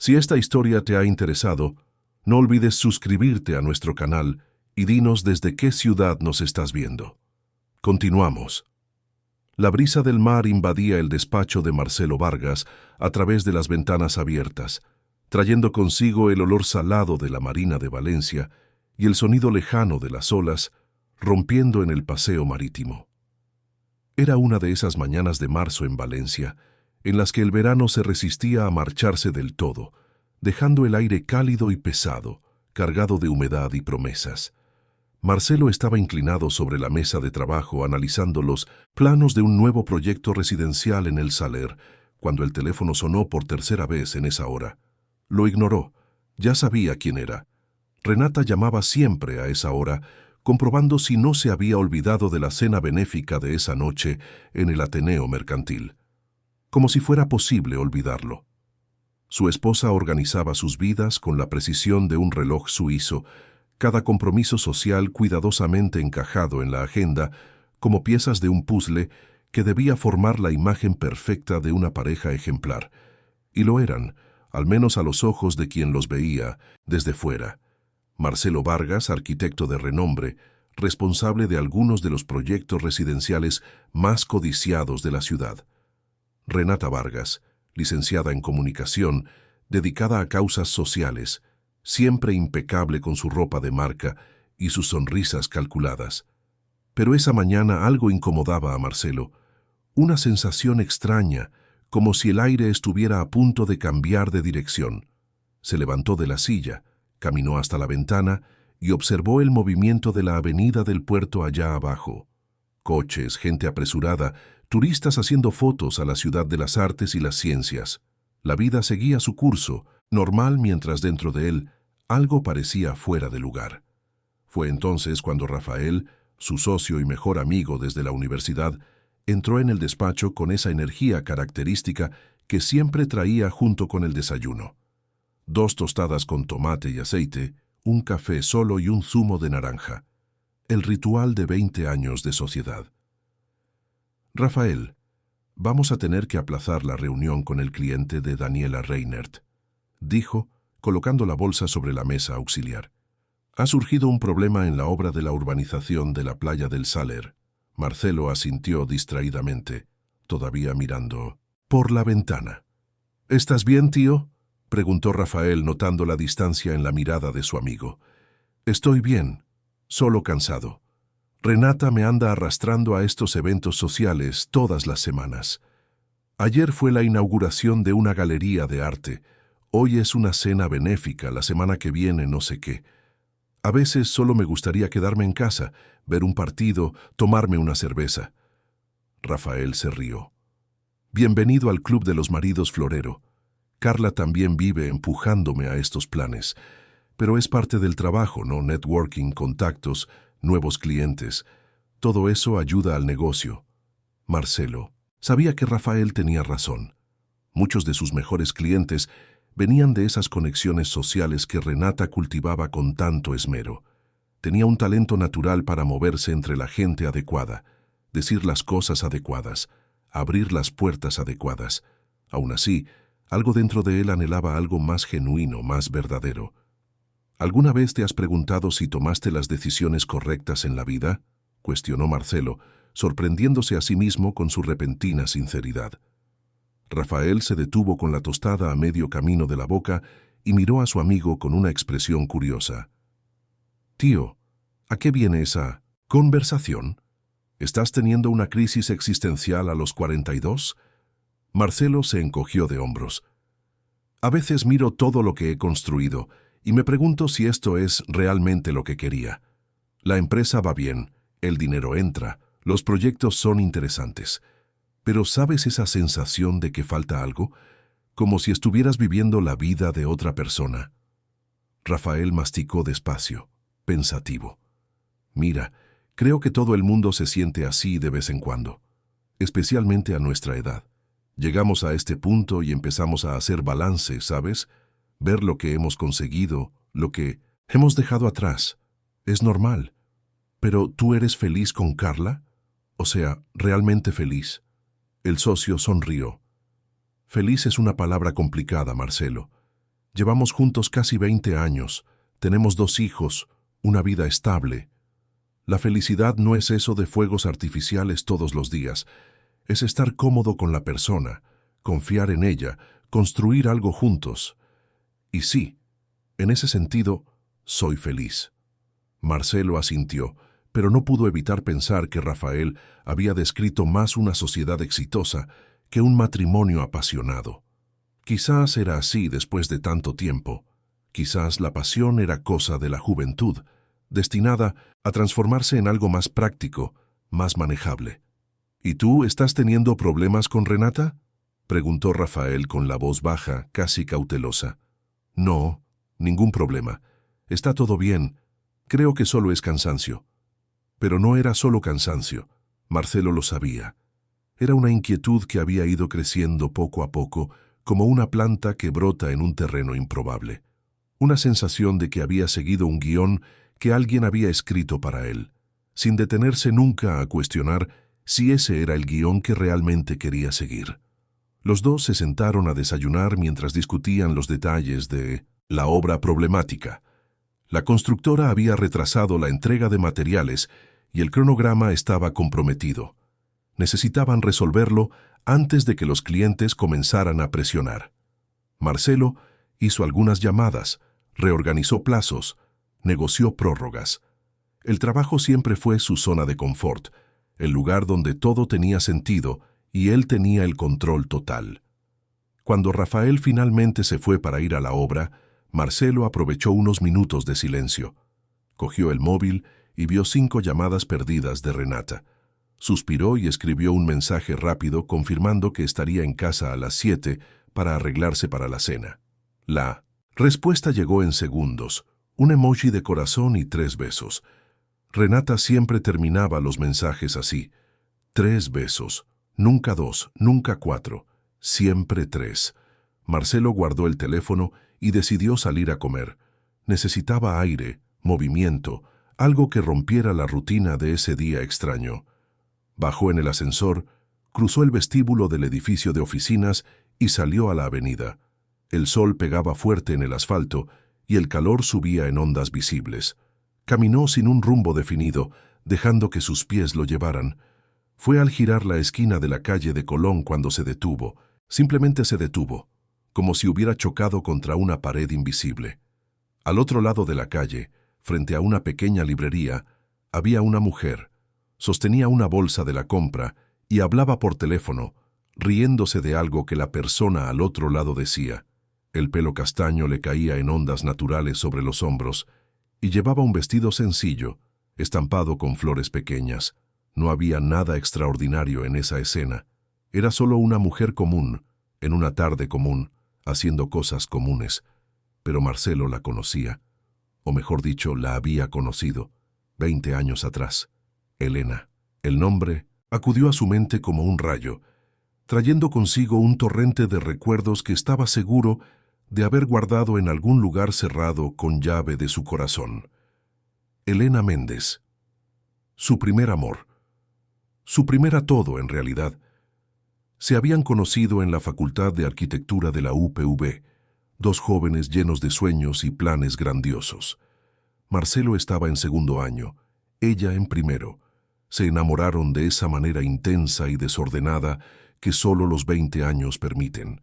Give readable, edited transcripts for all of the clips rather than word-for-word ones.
Si esta historia te ha interesado, no olvides suscribirte a nuestro canal y dinos desde qué ciudad nos estás viendo. Continuamos. La brisa del mar invadía el despacho de Marcelo Vargas a través de las ventanas abiertas, trayendo consigo el olor salado de la marina de Valencia y el sonido lejano de las olas rompiendo en el paseo marítimo. Era una de esas mañanas de marzo en Valencia, en las que el verano se resistía a marcharse del todo, dejando el aire cálido y pesado, cargado de humedad y promesas. Marcelo estaba inclinado sobre la mesa de trabajo analizando los planos de un nuevo proyecto residencial en el Saler, cuando el teléfono sonó por tercera vez en esa hora. Lo ignoró. Ya sabía quién era. Renata llamaba siempre a esa hora, comprobando si no se había olvidado de la cena benéfica de esa noche en el Ateneo Mercantil. Como si fuera posible olvidarlo. Su esposa organizaba sus vidas con la precisión de un reloj suizo, cada compromiso social cuidadosamente encajado en la agenda como piezas de un puzzle que debía formar la imagen perfecta de una pareja ejemplar. Y lo eran, al menos a los ojos de quien los veía desde fuera. Marcelo Vargas, arquitecto de renombre, responsable de algunos de los proyectos residenciales más codiciados de la ciudad. Renata Vargas, licenciada en comunicación, dedicada a causas sociales, siempre impecable con su ropa de marca y sus sonrisas calculadas. Pero esa mañana algo incomodaba a Marcelo, una sensación extraña, como si el aire estuviera a punto de cambiar de dirección. Se levantó de la silla, caminó hasta la ventana y observó el movimiento de la avenida del puerto allá abajo. Coches, gente apresurada, turistas haciendo fotos a la ciudad de las artes y las ciencias. La vida seguía su curso, normal, mientras dentro de él algo parecía fuera de lugar. Fue entonces cuando Rafael, su socio y mejor amigo desde la universidad, entró en el despacho con esa energía característica que siempre traía junto con el desayuno. 2 tostadas con tomate y aceite, un café solo y un zumo de naranja. El ritual de 20 años de sociedad. Rafael, vamos a tener que aplazar la reunión con el cliente de Daniela Reinert, dijo, colocando la bolsa sobre la mesa auxiliar. Ha surgido un problema en la obra de la urbanización de la playa del Saler. Marcelo asintió distraídamente, todavía mirando por la ventana. ¿Estás bien, tío?, preguntó Rafael, notando la distancia en la mirada de su amigo. Estoy bien, solo cansado. Renata me anda arrastrando a estos eventos sociales todas las semanas. Ayer fue la inauguración de una galería de arte. Hoy es una cena benéfica, la semana que viene no sé qué. A veces solo me gustaría quedarme en casa, ver un partido, tomarme una cerveza. Rafael se rió. Bienvenido al Club de los Maridos Florero. Carla también vive empujándome a estos planes. Pero es parte del trabajo, ¿no? Networking, contactos, nuevos clientes. Todo eso ayuda al negocio. Marcelo sabía que Rafael tenía razón. Muchos de sus mejores clientes venían de esas conexiones sociales que Renata cultivaba con tanto esmero. Tenía un talento natural para moverse entre la gente adecuada, decir las cosas adecuadas, abrir las puertas adecuadas. Aún así, algo dentro de él anhelaba algo más genuino, más verdadero. ¿Alguna vez te has preguntado si tomaste las decisiones correctas en la vida?, cuestionó Marcelo, sorprendiéndose a sí mismo con su repentina sinceridad. Rafael se detuvo con la tostada a medio camino de la boca y miró a su amigo con una expresión curiosa. «Tío, ¿a qué viene esa conversación? ¿Estás teniendo una crisis existencial a los 42?» Marcelo se encogió de hombros. «A veces miro todo lo que he construido y me pregunto si esto es realmente lo que quería. La empresa va bien, el dinero entra, los proyectos son interesantes. Pero ¿sabes esa sensación de que falta algo? Como si estuvieras viviendo la vida de otra persona». Rafael masticó despacio, pensativo. «Mira, creo que todo el mundo se siente así de vez en cuando, especialmente a nuestra edad. Llegamos a este punto y empezamos a hacer balance, ¿sabes? Ver lo que hemos conseguido, lo que hemos dejado atrás. Es normal. Pero ¿tú eres feliz con Carla? O sea, ¿realmente feliz?» El socio sonrió. «Feliz es una palabra complicada, Marcelo. Llevamos juntos casi 20 años, tenemos 2 hijos, una vida estable. La felicidad no es eso de fuegos artificiales todos los días, es estar cómodo con la persona, confiar en ella, construir algo juntos. Y sí, en ese sentido, soy feliz. Marcelo asintió, pero no pudo evitar pensar que Rafael había descrito más una sociedad exitosa que un matrimonio apasionado. Quizás era así después de tanto tiempo. Quizás la pasión era cosa de la juventud, destinada a transformarse en algo más práctico, más manejable. ¿Y tú estás teniendo problemas con Renata?, preguntó Rafael con la voz baja, casi cautelosa. No, ningún problema. Está todo bien. Creo que solo es cansancio. Pero no era solo cansancio. Marcelo lo sabía. Era una inquietud que había ido creciendo poco a poco, como una planta que brota en un terreno improbable. Una sensación de que había seguido un guión que alguien había escrito para él, sin detenerse nunca a cuestionar si ese era el guión que realmente quería seguir. Los dos se sentaron a desayunar mientras discutían los detalles de la obra problemática. La constructora había retrasado la entrega de materiales y el cronograma estaba comprometido. Necesitaban resolverlo antes de que los clientes comenzaran a presionar. Marcelo hizo algunas llamadas, reorganizó plazos, negoció prórrogas. El trabajo siempre fue su zona de confort, el lugar donde todo tenía sentido y él tenía el control total. Cuando Rafael finalmente se fue para ir a la obra, Marcelo aprovechó unos minutos de silencio. Cogió el móvil y vio 5 llamadas perdidas de Renata. Suspiró y escribió un mensaje rápido confirmando que estaría en casa a las 7 para arreglarse para la cena. La respuesta llegó en segundos, un emoji de corazón y 3 besos. Renata siempre terminaba los mensajes así: 3 besos, nunca 2, nunca 4, siempre 3. Marcelo guardó el teléfono y decidió salir a comer. Necesitaba aire, movimiento, algo que rompiera la rutina de ese día extraño. Bajó en el ascensor, cruzó el vestíbulo del edificio de oficinas y salió a la avenida. El sol pegaba fuerte en el asfalto y el calor subía en ondas visibles. Caminó sin un rumbo definido, dejando que sus pies lo llevaran. Fue al girar la esquina de la calle de Colón cuando se detuvo. Simplemente se detuvo, como si hubiera chocado contra una pared invisible. Al otro lado de la calle, frente a una pequeña librería, había una mujer. Sostenía una bolsa de la compra y hablaba por teléfono, riéndose de algo que la persona al otro lado decía. El pelo castaño le caía en ondas naturales sobre los hombros y llevaba un vestido sencillo, estampado con flores pequeñas. No había nada extraordinario en esa escena. Era solo una mujer común, en una tarde común, haciendo cosas comunes. Pero Marcelo la conocía, o mejor dicho, la había conocido, 20 años atrás. Elena. El nombre acudió a su mente como un rayo, trayendo consigo un torrente de recuerdos que estaba seguro de haber guardado en algún lugar cerrado con llave de su corazón. Elena Méndez. Su primer amor. Su primera todo, en realidad. Se habían conocido en la Facultad de Arquitectura de la UPV, 2 jóvenes llenos de sueños y planes grandiosos. Marcelo estaba en segundo año, ella en primero. Se enamoraron de esa manera intensa y desordenada que solo los 20 años permiten.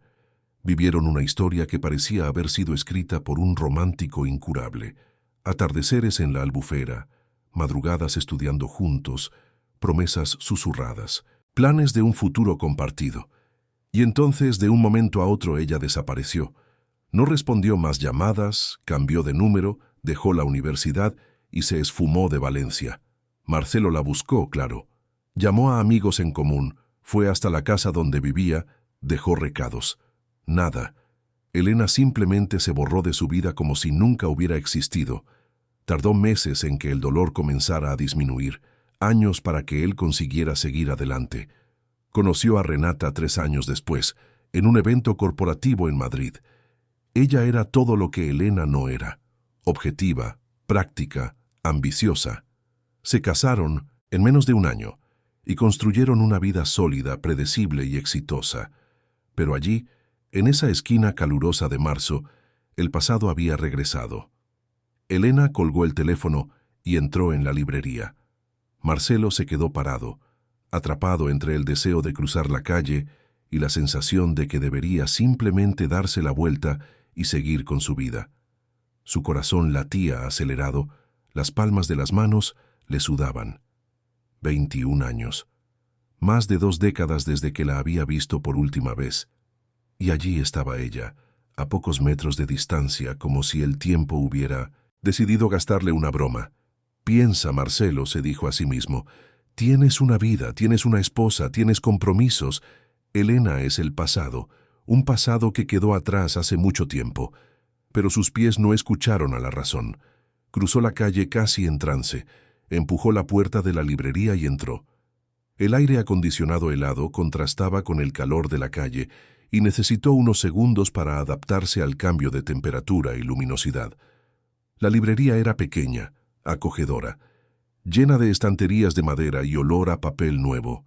Vivieron una historia que parecía haber sido escrita por un romántico incurable. Atardeceres en la Albufera, madrugadas estudiando juntos, promesas susurradas, planes de un futuro compartido. Y entonces, de un momento a otro, ella desapareció. No respondió más llamadas, cambió de número, dejó la universidad y se esfumó de Valencia. Marcelo la buscó, claro. Llamó a amigos en común, fue hasta la casa donde vivía, dejó recados. Nada. Elena simplemente se borró de su vida como si nunca hubiera existido. Tardó meses en que el dolor comenzara a disminuir, años para que él consiguiera seguir adelante. Conoció a Renata 3 años después, en un evento corporativo en Madrid. Ella era todo lo que Elena no era: objetiva, práctica, ambiciosa. Se casaron en menos de un año y construyeron una vida sólida, predecible y exitosa. Pero allí, en esa esquina calurosa de marzo, El pasado había regresado. Elena colgó el teléfono y entró en la librería. Marcelo se quedó parado, atrapado entre el deseo de cruzar la calle y la sensación de que debería simplemente darse la vuelta y seguir con su vida. Su corazón latía acelerado, las palmas de las manos le sudaban. 21 años. Más de 2 décadas desde que la había visto por última vez. Y allí estaba ella, a pocos metros de distancia, como si el tiempo hubiera decidido gastarle una broma. «Piensa, Marcelo», se dijo a sí mismo. «Tienes una vida, tienes una esposa, tienes compromisos. Elena es el pasado, un pasado que quedó atrás hace mucho tiempo». Pero sus pies no escucharon a la razón. Cruzó la calle casi en trance, empujó la puerta de la librería y entró. El aire acondicionado helado contrastaba con el calor de la calle y necesitó unos segundos para adaptarse al cambio de temperatura y luminosidad. La librería era pequeña, acogedora, llena de estanterías de madera y olor a papel nuevo.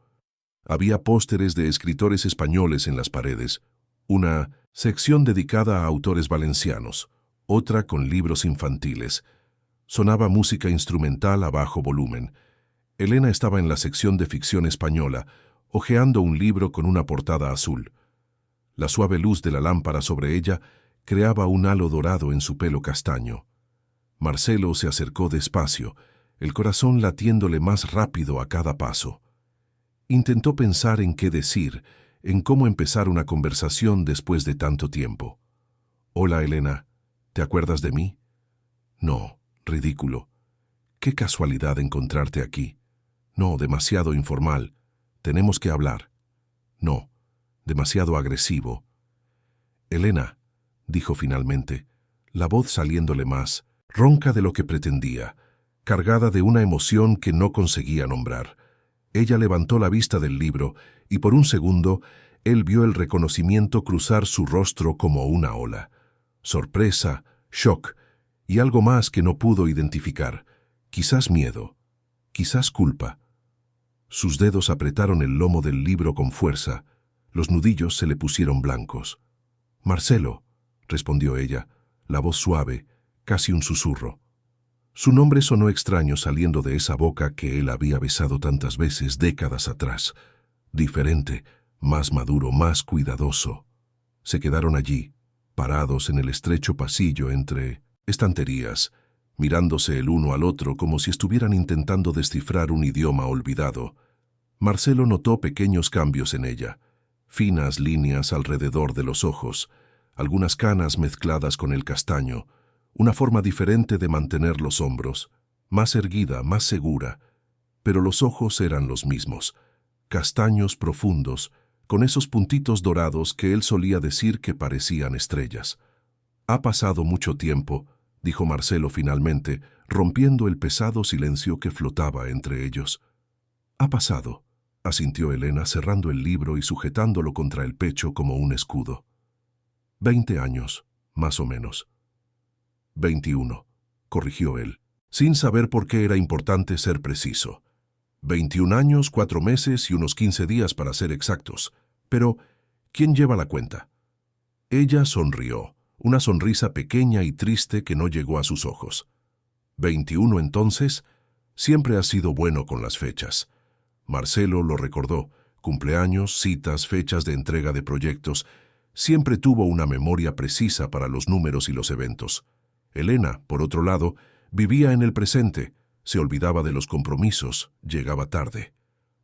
Había pósteres de escritores españoles en las paredes, una sección dedicada a autores valencianos, otra con libros infantiles. Sonaba música instrumental a bajo volumen. Elena estaba en la sección de ficción española, hojeando un libro con una portada azul. La suave luz de la lámpara sobre ella creaba un halo dorado en su pelo castaño. Marcelo se acercó despacio, el corazón latiéndole más rápido a cada paso. Intentó pensar en qué decir, en cómo empezar una conversación después de tanto tiempo. «Hola, Elena, ¿te acuerdas de mí?» «No, ridículo. Qué casualidad encontrarte aquí. No, demasiado informal. Tenemos que hablar». «No, demasiado agresivo». «Elena», dijo finalmente, la voz saliéndole más, ronca de lo que pretendía, cargada de una emoción que no conseguía nombrar. Ella levantó la vista del libro y por un segundo él vio el reconocimiento cruzar su rostro como una ola. Sorpresa, shock y algo más que no pudo identificar. Quizás miedo, quizás culpa. Sus dedos apretaron el lomo del libro con fuerza. Los nudillos se le pusieron blancos. «Marcelo», respondió ella, la voz suave, casi un susurro. Su nombre sonó extraño saliendo de esa boca que él había besado tantas veces décadas atrás. Diferente, más maduro, más cuidadoso. Se quedaron allí, parados en el estrecho pasillo entre estanterías, mirándose el uno al otro como si estuvieran intentando descifrar un idioma olvidado. Marcelo notó pequeños cambios en ella, finas líneas alrededor de los ojos, algunas canas mezcladas con el castaño, una forma diferente de mantener los hombros, más erguida, más segura, pero los ojos eran los mismos, castaños profundos, con esos puntitos dorados que él solía decir que parecían estrellas. «Ha pasado mucho tiempo», dijo Marcelo finalmente, rompiendo el pesado silencio que flotaba entre ellos. «Ha pasado», asintió Elena cerrando el libro y sujetándolo contra el pecho como un escudo. 20 años, más o menos. 21, corrigió él, sin saber por qué era importante ser preciso. 21 años, 4 meses y unos 15 días para ser exactos. Pero, ¿quién lleva la cuenta? Ella sonrió, una sonrisa pequeña y triste que no llegó a sus ojos. 21 entonces, siempre ha sido bueno con las fechas. Marcelo lo recordó, cumpleaños, citas, fechas de entrega de proyectos. Siempre tuvo una memoria precisa para los números y los eventos. Elena, por otro lado, vivía en el presente, se olvidaba de los compromisos, llegaba tarde.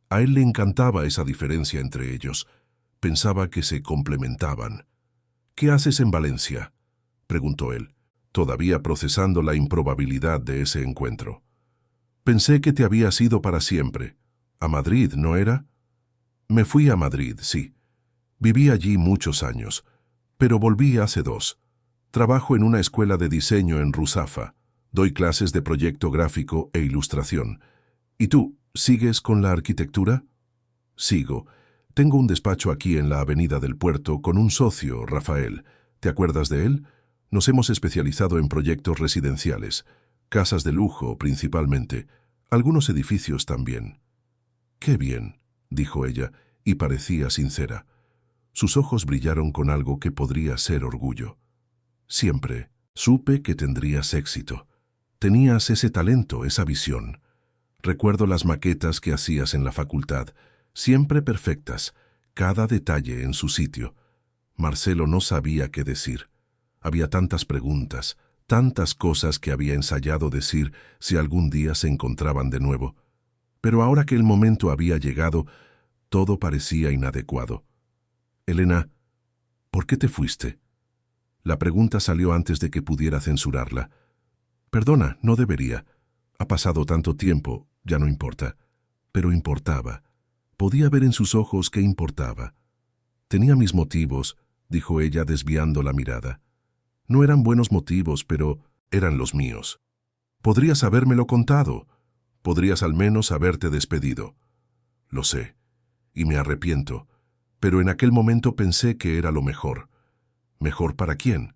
A él le encantaba esa diferencia entre ellos. Pensaba que se complementaban. «¿Qué haces en Valencia?», preguntó él, todavía procesando la improbabilidad de ese encuentro. «Pensé que te habías ido para siempre. ¿A Madrid, no era?» «Me fui a Madrid, sí. Viví allí muchos años, pero volví hace 2. Trabajo en una escuela de diseño en Ruzafa. Doy clases de proyecto gráfico e ilustración. ¿Y tú, sigues con la arquitectura?» «Sigo. Tengo un despacho aquí en la Avenida del Puerto con un socio, Rafael. ¿Te acuerdas de él? Nos hemos especializado en proyectos residenciales, casas de lujo principalmente, algunos edificios también». «Qué bien», dijo ella, y parecía sincera. Sus ojos brillaron con algo que podría ser orgullo. Siempre supe que tendrías éxito. Tenías ese talento, esa visión. Recuerdo las maquetas que hacías en la facultad, siempre perfectas, cada detalle en su sitio. Marcelo no sabía qué decir. Había tantas preguntas, tantas cosas que había ensayado decir si algún día se encontraban de nuevo. Pero ahora que el momento había llegado, todo parecía inadecuado. Elena, ¿por qué te fuiste? La pregunta salió antes de que pudiera censurarla. Perdona, no debería. Ha pasado tanto tiempo, ya no importa. Pero importaba. Podía ver en sus ojos que importaba. Tenía mis motivos, dijo ella desviando la mirada. No eran buenos motivos, pero eran los míos. Podrías habérmelo contado. Podrías al menos haberte despedido. Lo sé, y me arrepiento, pero en aquel momento pensé que era lo mejor. ¿Mejor para quién?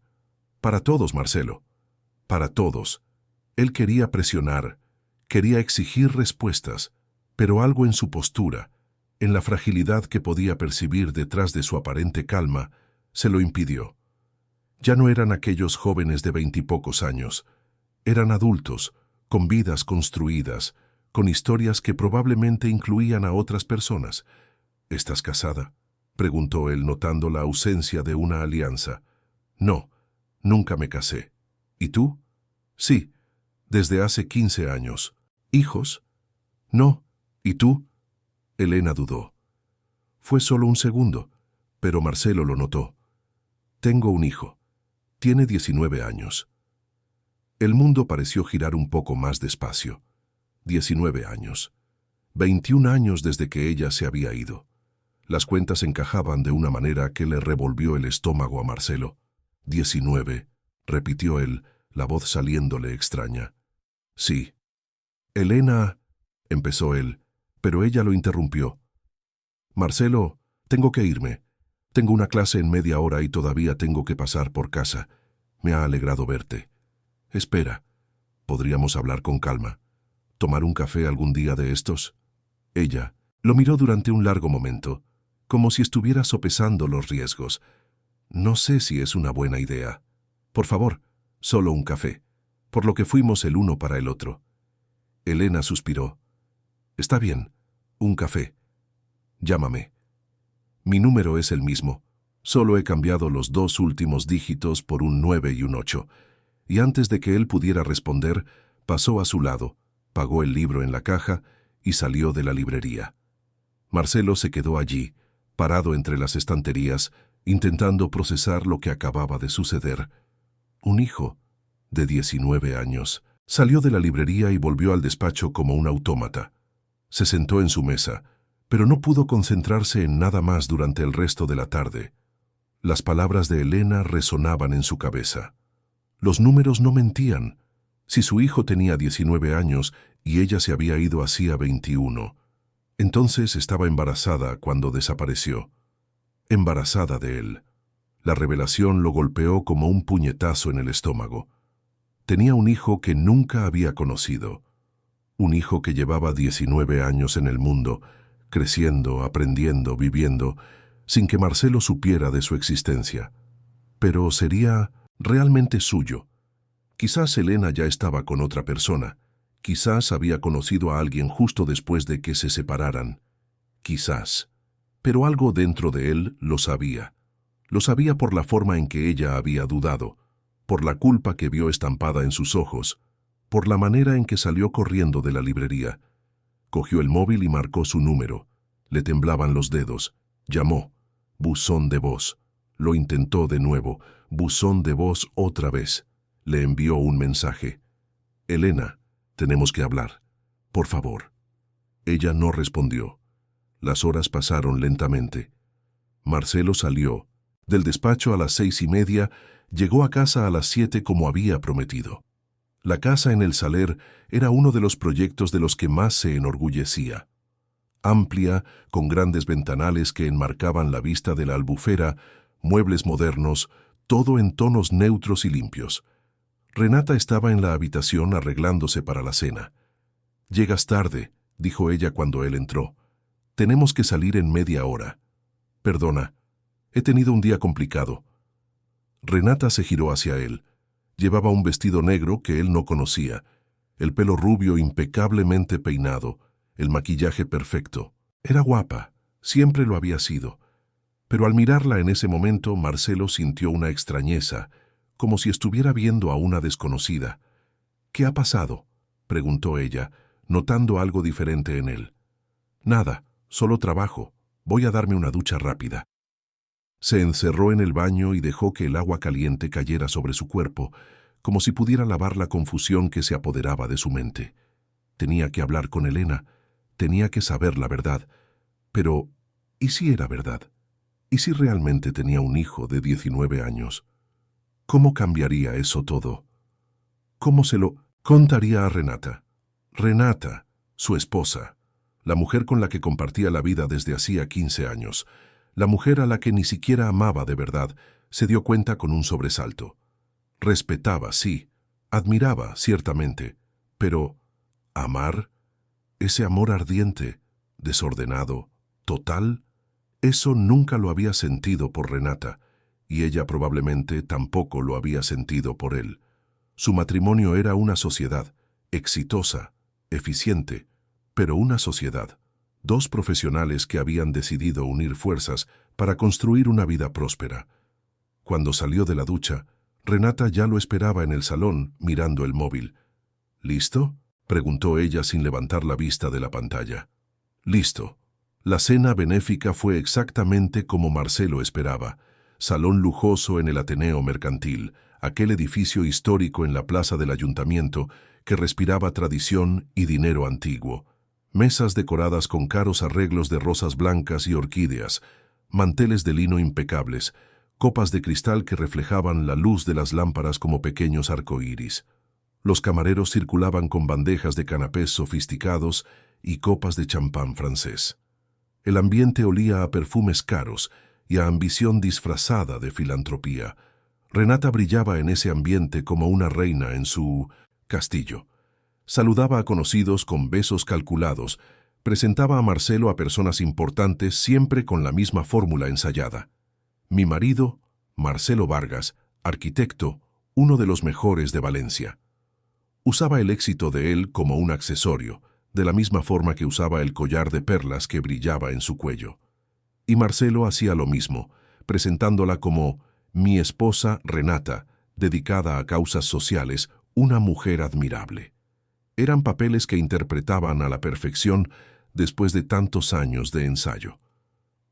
Para todos, Marcelo. Para todos. Él quería presionar, quería exigir respuestas, pero algo en su postura, en la fragilidad que podía percibir detrás de su aparente calma, se lo impidió. Ya no eran aquellos jóvenes de 20 y pocos años. Eran adultos, con vidas construidas, con historias que probablemente incluían a otras personas. ¿Estás casada?, preguntó él notando la ausencia de una alianza. No, nunca me casé. ¿Y tú? Sí, desde hace 15 años. ¿Hijos? No. ¿Y tú? Elena dudó. Fue solo un segundo, pero Marcelo lo notó. Tengo un hijo. Tiene 19 años. El mundo pareció girar un poco más despacio. 19 años. 21 años desde que ella se había ido. Las cuentas encajaban de una manera que le revolvió el estómago a Marcelo. 19, repitió él, la voz saliéndole extraña. Sí. Elena, empezó él, pero ella lo interrumpió. Marcelo, tengo que irme. Tengo una clase en media hora y todavía tengo que pasar por casa. Me ha alegrado verte. Espera, ¿podríamos hablar con calma? ¿Tomar un café algún día de estos? Ella lo miró durante un largo momento, como si estuviera sopesando los riesgos. No sé si es una buena idea. Por favor, solo un café, por lo que fuimos el uno para el otro. Elena suspiró. Está bien, un café. Llámame. Mi número es el mismo. Solo he cambiado los 2 últimos dígitos por un 9 y un 8. Y antes de que él pudiera responder, pasó a su lado, pagó el libro en la caja y salió de la librería. Marcelo se quedó allí, parado entre las estanterías, intentando procesar lo que acababa de suceder. Un hijo, de 19 años, salió de la librería y volvió al despacho como un autómata. Se sentó en su mesa, pero no pudo concentrarse en nada más durante el resto de la tarde. Las palabras de Elena resonaban en su cabeza. Los números no mentían. Si su hijo tenía 19 años y ella se había ido hacía 21, entonces estaba embarazada cuando desapareció. Embarazada de él. La revelación lo golpeó como un puñetazo en el estómago. Tenía un hijo que nunca había conocido. Un hijo que llevaba 19 años en el mundo, creciendo, aprendiendo, viviendo, sin que Marcelo supiera de su existencia. Pero sería realmente suyo. Quizás Elena ya estaba con otra persona. Quizás había conocido a alguien justo después de que se separaran. Quizás. Pero algo dentro de él lo sabía. Lo sabía por la forma en que ella había dudado, por la culpa que vio estampada en sus ojos, por la manera en que salió corriendo de la librería. Cogió el móvil y marcó su número. Le temblaban los dedos. Llamó. Buzón de voz. Lo intentó de nuevo. Buzón de voz otra vez. Le envió un mensaje. Elena, tenemos que hablar. Por favor. Ella no respondió. Las horas pasaron lentamente. Marcelo salió. Del despacho a las 6:30, llegó a casa a las 7 como había prometido. La casa en el Saler era uno de los proyectos de los que más se enorgullecía. Amplia, con grandes ventanales que enmarcaban la vista de la albufera, muebles modernos, todo en tonos neutros y limpios. Renata estaba en la habitación arreglándose para la cena. «Llegas tarde», dijo ella cuando él entró. «Tenemos que salir en media hora». «Perdona, he tenido un día complicado». Renata se giró hacia él. Llevaba un vestido negro que él no conocía, el pelo rubio impecablemente peinado, el maquillaje perfecto. Era guapa, siempre lo había sido. Pero al mirarla en ese momento, Marcelo sintió una extrañeza, como si estuviera viendo a una desconocida. «¿Qué ha pasado?», preguntó ella, notando algo diferente en él. «Nada, solo trabajo. Voy a darme una ducha rápida». Se encerró en el baño y dejó que el agua caliente cayera sobre su cuerpo, como si pudiera lavar la confusión que se apoderaba de su mente. Tenía que hablar con Elena, tenía que saber la verdad. Pero, ¿y si era verdad? ¿Y si realmente tenía un hijo de 19 años? ¿Cómo cambiaría eso todo? ¿Cómo se lo contaría a Renata? Renata, su esposa, la mujer con la que compartía la vida desde hacía 15 años, la mujer a la que ni siquiera amaba de verdad, se dio cuenta con un sobresalto. Respetaba, sí, admiraba, ciertamente, pero ¿amar? Ese amor ardiente, desordenado, total, eso nunca lo había sentido por Renata, y ella probablemente tampoco lo había sentido por él. Su matrimonio era una sociedad, exitosa, eficiente, pero una sociedad. Dos profesionales que habían decidido unir fuerzas para construir una vida próspera. Cuando salió de la ducha, Renata ya lo esperaba en el salón, mirando el móvil. «¿Listo?», preguntó ella sin levantar la vista de la pantalla. «Listo». La cena benéfica fue exactamente como Marcelo esperaba. Salón lujoso en el Ateneo Mercantil, aquel edificio histórico en la plaza del ayuntamiento que respiraba tradición y dinero antiguo. Mesas decoradas con caros arreglos de rosas blancas y orquídeas, manteles de lino impecables, copas de cristal que reflejaban la luz de las lámparas como pequeños arcoíris. Los camareros circulaban con bandejas de canapés sofisticados y copas de champán francés. El ambiente olía a perfumes caros y a ambición disfrazada de filantropía. Renata brillaba en ese ambiente como una reina en su castillo. Saludaba a conocidos con besos calculados, presentaba a Marcelo a personas importantes siempre con la misma fórmula ensayada. Mi marido, Marcelo Vargas, arquitecto, uno de los mejores de Valencia. Usaba el éxito de él como un accesorio, de la misma forma que usaba el collar de perlas que brillaba en su cuello. Y Marcelo hacía lo mismo, presentándola como mi esposa Renata, dedicada a causas sociales, una mujer admirable. Eran papeles que interpretaban a la perfección después de tantos años de ensayo.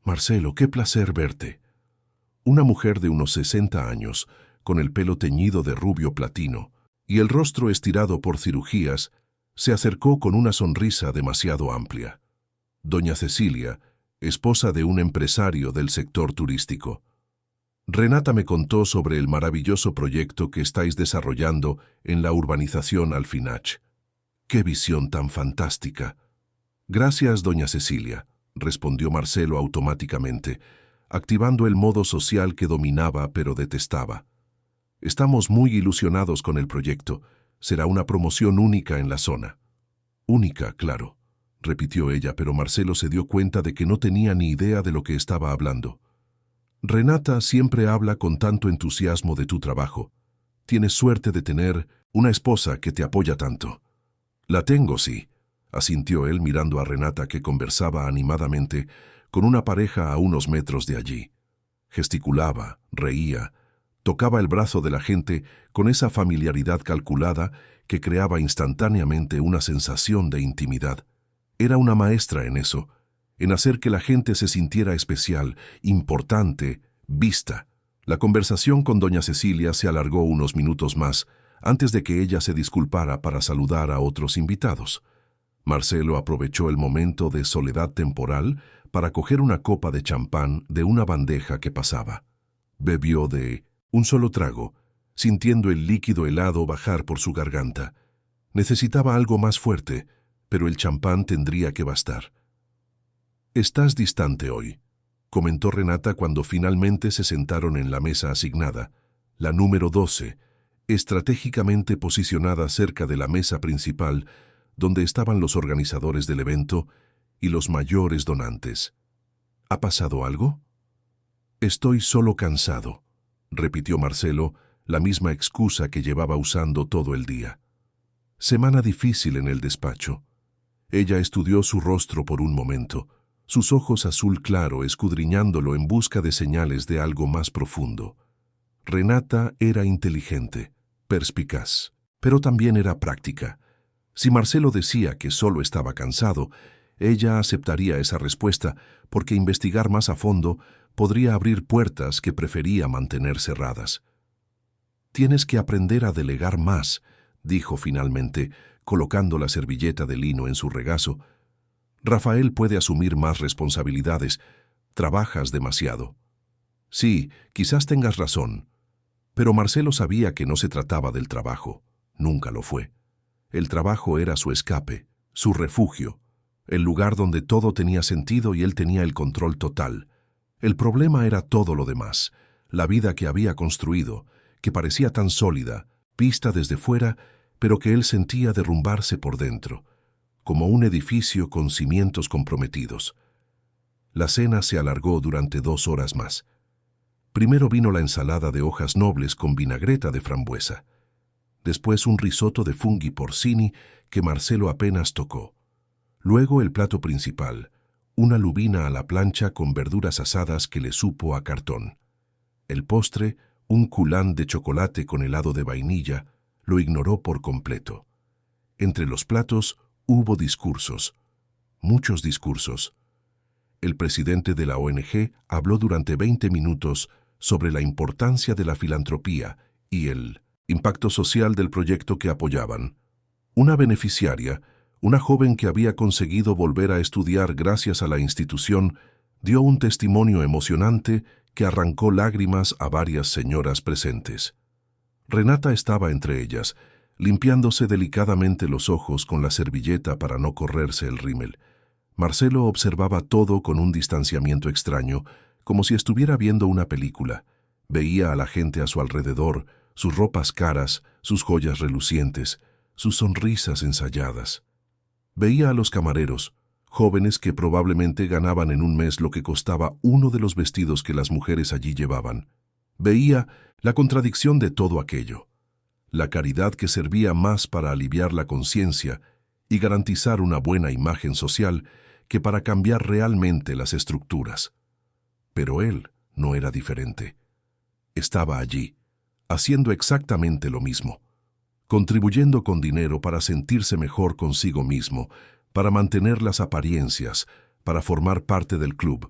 «Marcelo, qué placer verte». Una mujer de unos 60 años, con el pelo teñido de rubio platino y el rostro estirado por cirugías, se acercó con una sonrisa demasiado amplia. Doña Cecilia, esposa de un empresario del sector turístico. Renata me contó sobre el maravilloso proyecto que estáis desarrollando en la urbanización Alfinach. ¡Qué visión tan fantástica! Gracias, doña Cecilia, respondió Marcelo automáticamente, activando el modo social que dominaba pero detestaba. Estamos muy ilusionados con el proyecto. Será una promoción única en la zona. Única, claro, repitió ella, pero Marcelo se dio cuenta de que no tenía ni idea de lo que estaba hablando. Renata siempre habla con tanto entusiasmo de tu trabajo. Tienes suerte de tener una esposa que te apoya tanto. La tengo, sí, asintió él mirando a Renata que conversaba animadamente con una pareja a unos metros de allí. Gesticulaba, reía, tocaba el brazo de la gente con esa familiaridad calculada que creaba instantáneamente una sensación de intimidad. Era una maestra en eso, en hacer que la gente se sintiera especial, importante, vista. La conversación con doña Cecilia se alargó unos minutos más, antes de que ella se disculpara para saludar a otros invitados. Marcelo aprovechó el momento de soledad temporal para coger una copa de champán de una bandeja que pasaba. Bebió de un solo trago, sintiendo el líquido helado bajar por su garganta. Necesitaba algo más fuerte, pero el champán tendría que bastar. «Estás distante hoy», comentó Renata cuando finalmente se sentaron en la mesa asignada, la número 12, estratégicamente posicionada cerca de la mesa principal, donde estaban los organizadores del evento y los mayores donantes. «¿Ha pasado algo?» «Estoy solo cansado». repitió Marcelo, la misma excusa que llevaba usando todo el día. Semana difícil en el despacho. Ella estudió su rostro por un momento, sus ojos azul claro escudriñándolo en busca de señales de algo más profundo. Renata era inteligente, perspicaz, pero también era práctica. Si Marcelo decía que solo estaba cansado, ella aceptaría esa respuesta porque investigar más a fondo podría abrir puertas que prefería mantener cerradas. «Tienes que aprender a delegar más», dijo finalmente, colocando la servilleta de lino en su regazo. «Rafael puede asumir más responsabilidades. Trabajas demasiado». «Sí, quizás tengas razón». Pero Marcelo sabía que no se trataba del trabajo. Nunca lo fue. El trabajo era su escape, su refugio, el lugar donde todo tenía sentido y él tenía el control total. El problema era todo lo demás, la vida que había construido, que parecía tan sólida, vista desde fuera, pero que él sentía derrumbarse por dentro, como un edificio con cimientos comprometidos. La cena se alargó durante 2 horas más. Primero vino la ensalada de hojas nobles con vinagreta de frambuesa. Después un risotto de funghi porcini que Marcelo apenas tocó. Luego el plato principal, una lubina a la plancha con verduras asadas que le supo a cartón. El postre, un culán de chocolate con helado de vainilla, lo ignoró por completo. Entre los platos hubo discursos, muchos discursos. El presidente de la ONG habló durante 20 minutos sobre la importancia de la filantropía y el impacto social del proyecto que apoyaban. Una beneficiaria, una joven que había conseguido volver a estudiar gracias a la institución, dio un testimonio emocionante que arrancó lágrimas a varias señoras presentes. Renata estaba entre ellas, limpiándose delicadamente los ojos con la servilleta para no correrse el rímel. Marcelo observaba todo con un distanciamiento extraño, como si estuviera viendo una película. Veía a la gente a su alrededor, sus ropas caras, sus joyas relucientes, sus sonrisas ensayadas. Veía a los camareros, jóvenes que probablemente ganaban en un mes lo que costaba uno de los vestidos que las mujeres allí llevaban. Veía la contradicción de todo aquello. La caridad que servía más para aliviar la conciencia y garantizar una buena imagen social que para cambiar realmente las estructuras. Pero él no era diferente. Estaba allí, haciendo exactamente lo mismo, contribuyendo con dinero para sentirse mejor consigo mismo, para mantener las apariencias, para formar parte del club.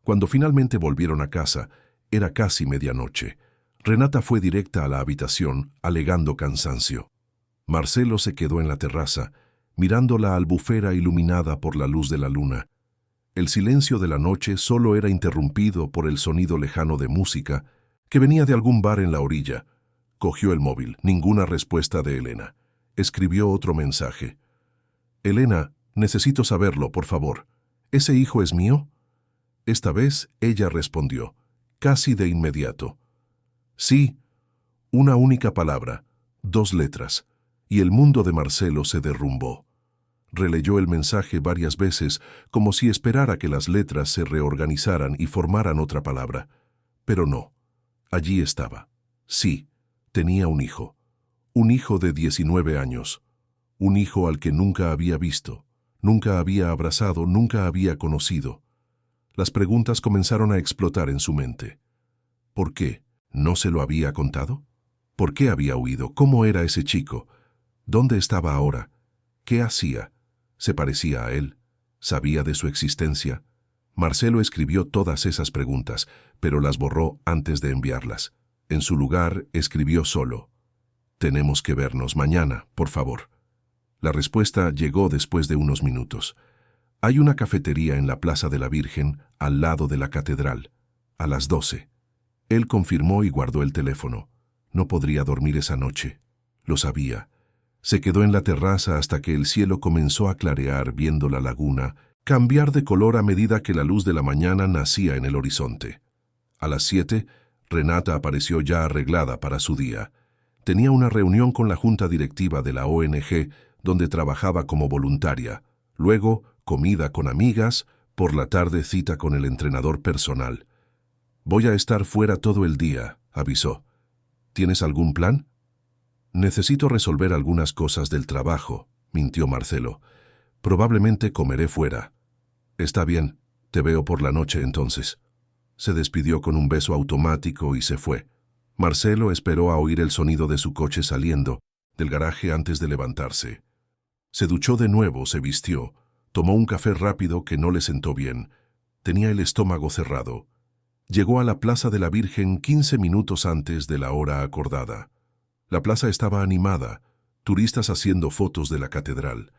Cuando finalmente volvieron a casa, era casi medianoche. Renata fue directa a la habitación, alegando cansancio. Marcelo se quedó en la terraza, mirando la albufera iluminada por la luz de la luna. El silencio de la noche solo era interrumpido por el sonido lejano de música que venía de algún bar en la orilla. Cogió el móvil, ninguna respuesta de Elena. Escribió otro mensaje. «Elena, necesito saberlo, por favor. ¿Ese hijo es mío?» Esta vez ella respondió, casi de inmediato. «Sí», una única palabra, 2 letras, y el mundo de Marcelo se derrumbó. Releyó el mensaje varias veces, como si esperara que las letras se reorganizaran y formaran otra palabra. Pero no. Allí estaba. Sí, tenía un hijo de 19 años, un hijo al que nunca había visto, nunca había abrazado, nunca había conocido. Las preguntas comenzaron a explotar en su mente. ¿Por qué? ¿No se lo había contado? ¿Por qué había huido? ¿Cómo era ese chico? ¿Dónde estaba ahora? ¿Qué hacía? ¿Se parecía a él? ¿Sabía de su existencia? Marcelo escribió todas esas preguntas, pero las borró antes de enviarlas. En su lugar, escribió solo: «Tenemos que vernos mañana, por favor». La respuesta llegó después de unos minutos. «Hay una cafetería en la Plaza de la Virgen, al lado de la catedral, a las 12». Él confirmó y guardó el teléfono. No podría dormir esa noche. Lo sabía. Se quedó en la terraza hasta que el cielo comenzó a clarear, viendo la laguna cambiar de color a medida que la luz de la mañana nacía en el horizonte. A las 7, Renata apareció ya arreglada para su día. Tenía una reunión con la junta directiva de la ONG, donde trabajaba como voluntaria. Luego, comida con amigas, por la tarde cita con el entrenador personal. Voy a estar fuera todo el día, avisó. ¿Tienes algún plan? Necesito resolver algunas cosas del trabajo, mintió Marcelo. Probablemente comeré fuera. Está bien, te veo por la noche entonces. Se despidió con un beso automático y se fue. Marcelo esperó a oír el sonido de su coche saliendo del garaje antes de levantarse. Se duchó de nuevo, se vistió, tomó un café rápido que no le sentó bien. Tenía el estómago cerrado. Llegó a la Plaza de la Virgen 15 minutos antes de la hora acordada. La plaza estaba animada, turistas haciendo fotos de la catedral,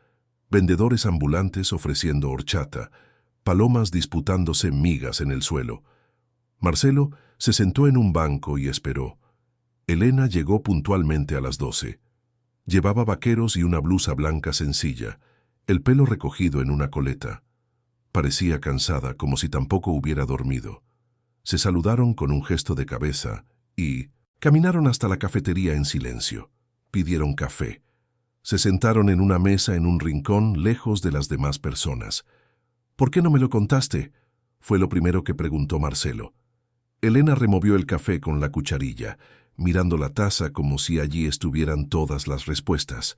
vendedores ambulantes ofreciendo horchata, palomas disputándose migas en el suelo. Marcelo se sentó en un banco y esperó. Elena llegó puntualmente a las 12. Llevaba vaqueros y una blusa blanca sencilla, el pelo recogido en una coleta. Parecía cansada, como si tampoco hubiera dormido. Se saludaron con un gesto de cabeza y caminaron hasta la cafetería en silencio. Pidieron café. Se sentaron en una mesa en un rincón, lejos de las demás personas. ¿Por qué no me lo contaste?, fue lo primero que preguntó Marcelo. Elena removió el café con la cucharilla, mirando la taza como si allí estuvieran todas las respuestas.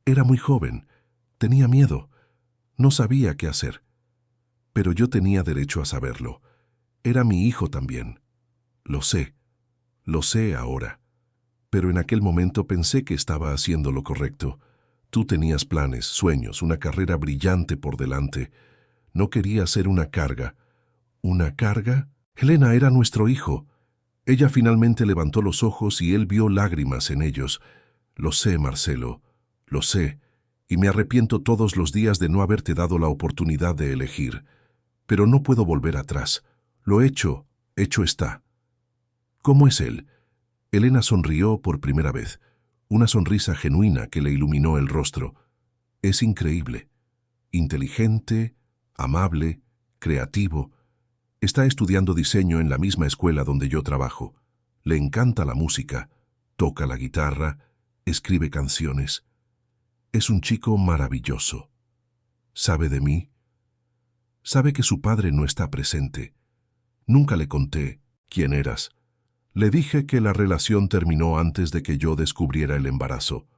Era muy joven, tenía miedo, no sabía qué hacer. Pero yo tenía derecho a saberlo. Era mi hijo también. Lo sé ahora. Pero en aquel momento pensé que estaba haciendo lo correcto. Tú tenías planes, sueños, una carrera brillante por delante. No quería ser una carga. ¿Una carga? Elena era nuestro hijo. Ella finalmente levantó los ojos y él vio lágrimas en ellos. Lo sé, Marcelo, lo sé, y me arrepiento todos los días de no haberte dado la oportunidad de elegir. Pero no puedo volver atrás. Lo hecho está. ¿Cómo es él? Elena sonrió por primera vez, una sonrisa genuina que le iluminó el rostro. Es increíble. Inteligente, amable, creativo. Está estudiando diseño en la misma escuela donde yo trabajo. Le encanta la música, toca la guitarra, escribe canciones. Es un chico maravilloso. ¿Sabe de mí? Sabe que su padre no está presente. Nunca le conté quién eras. Le dije que la relación terminó antes de que yo descubriera el embarazo.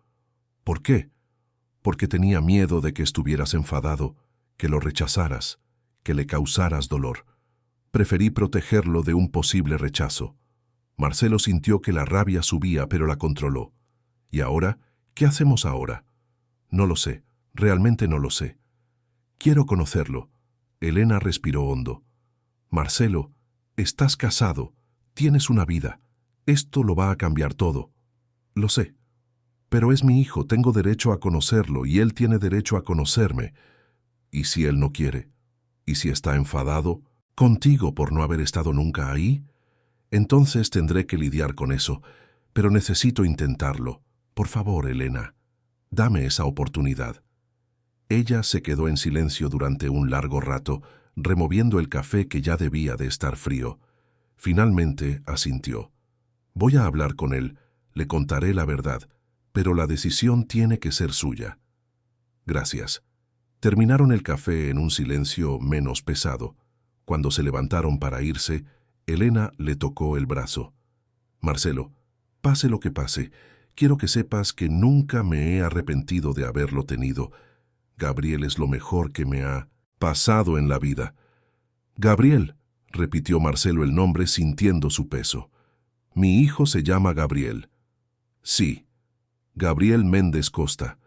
¿Por qué? Porque tenía miedo de que estuvieras enfadado, que lo rechazaras, que le causaras dolor. Preferí protegerlo de un posible rechazo. Marcelo sintió que la rabia subía, pero la controló. ¿Y ahora? ¿Qué hacemos ahora? No lo sé, realmente no lo sé. Quiero conocerlo. Elena respiró hondo. Marcelo, estás casado, tienes una vida. Esto lo va a cambiar todo. Lo sé. Pero es mi hijo, tengo derecho a conocerlo y él tiene derecho a conocerme. ¿Y si él no quiere? ¿Y si está enfadado contigo por no haber estado nunca ahí? Entonces tendré que lidiar con eso, pero necesito intentarlo. Por favor, Elena, dame esa oportunidad. Ella se quedó en silencio durante un largo rato, removiendo el café que ya debía de estar frío. Finalmente asintió. Voy a hablar con él, le contaré la verdad, pero la decisión tiene que ser suya. Gracias. Terminaron el café en un silencio menos pesado. Cuando se levantaron para irse, Elena le tocó el brazo. Marcelo, pase lo que pase, quiero que sepas que nunca me he arrepentido de haberlo tenido. Gabriel es lo mejor que me ha pasado en la vida. Gabriel, repitió Marcelo el nombre sintiendo su peso. Mi hijo se llama Gabriel. Sí, Gabriel Méndez Costa.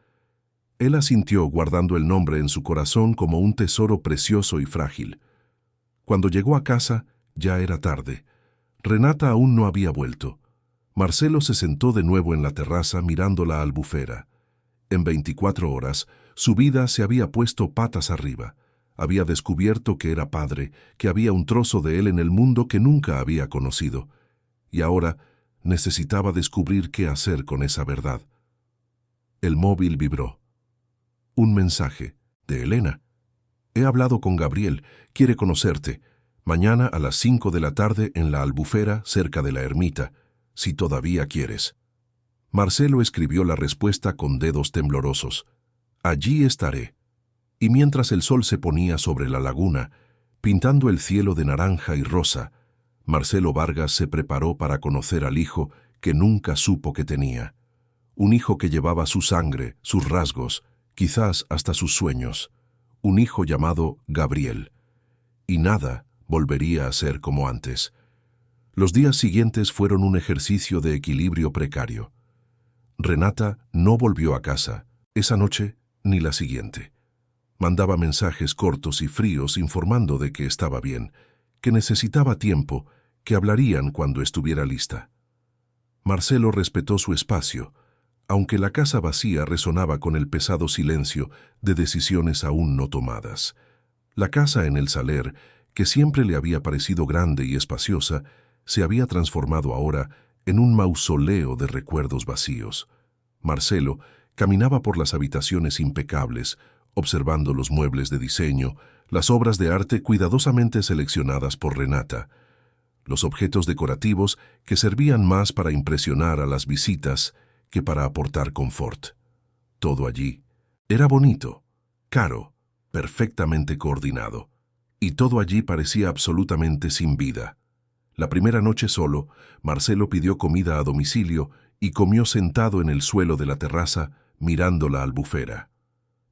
Él asintió guardando el nombre en su corazón como un tesoro precioso y frágil. Cuando llegó a casa, ya era tarde. Renata aún no había vuelto. Marcelo se sentó de nuevo en la terraza mirando la albufera. En 24 horas, su vida se había puesto patas arriba. Había descubierto que era padre, que había un trozo de él en el mundo que nunca había conocido. Y ahora necesitaba descubrir qué hacer con esa verdad. El móvil vibró. Un mensaje de Elena. He hablado con Gabriel, quiere conocerte. Mañana a las 5 de la tarde en la albufera cerca de la ermita, si todavía quieres. Marcelo escribió la respuesta con dedos temblorosos. Allí estaré. Y mientras el sol se ponía sobre la laguna, pintando el cielo de naranja y rosa, Marcelo Vargas se preparó para conocer al hijo que nunca supo que tenía. Un hijo que llevaba su sangre, sus rasgos, quizás hasta sus sueños. Un hijo llamado Gabriel. Y nada volvería a ser como antes. Los días siguientes fueron un ejercicio de equilibrio precario. Renata no volvió a casa, esa noche ni la siguiente. Mandaba mensajes cortos y fríos informando de que estaba bien, que necesitaba tiempo, que hablarían cuando estuviera lista. Marcelo respetó su espacio, aunque la casa vacía resonaba con el pesado silencio de decisiones aún no tomadas. La casa en el Saler, que siempre le había parecido grande y espaciosa, se había transformado ahora en un mausoleo de recuerdos vacíos. Marcelo caminaba por las habitaciones impecables, observando los muebles de diseño, las obras de arte cuidadosamente seleccionadas por Renata, los objetos decorativos que servían más para impresionar a las visitas que para aportar confort. Todo allí era bonito, caro, perfectamente coordinado, y todo allí parecía absolutamente sin vida. La primera noche solo, Marcelo pidió comida a domicilio y comió sentado en el suelo de la terraza, mirando la albufera.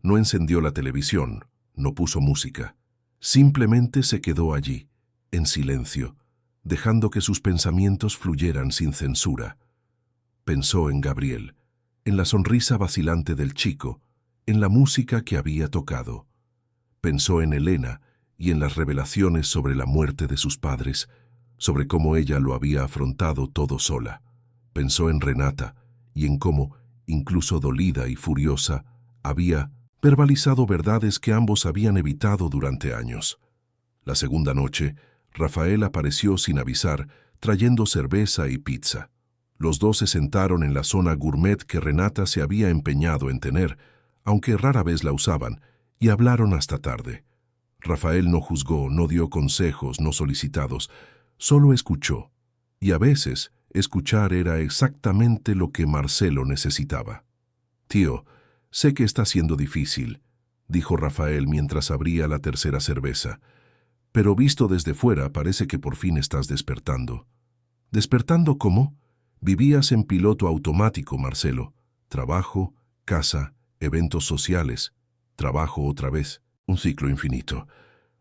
No encendió la televisión, no puso música. Simplemente se quedó allí, en silencio, dejando que sus pensamientos fluyeran sin censura. Pensó en Gabriel, en la sonrisa vacilante del chico, en la música que había tocado. Pensó en Elena y en las revelaciones sobre la muerte de sus padres, sobre cómo ella lo había afrontado todo sola. Pensó en Renata y en cómo, incluso dolida y furiosa, había verbalizado verdades que ambos habían evitado durante años. La segunda noche, Rafael apareció sin avisar, trayendo cerveza y pizza. Los dos se sentaron en la zona gourmet que Renata se había empeñado en tener, aunque rara vez la usaban, y hablaron hasta tarde. Rafael no juzgó, no dio consejos no solicitados, solo escuchó, y a veces escuchar era exactamente lo que Marcelo necesitaba. «Tío, sé que está siendo difícil», dijo Rafael mientras abría la tercera cerveza, «pero visto desde fuera parece que por fin estás despertando». «¿Despertando cómo?» «Vivías en piloto automático, Marcelo. Trabajo, casa, eventos sociales, trabajo otra vez, un ciclo infinito.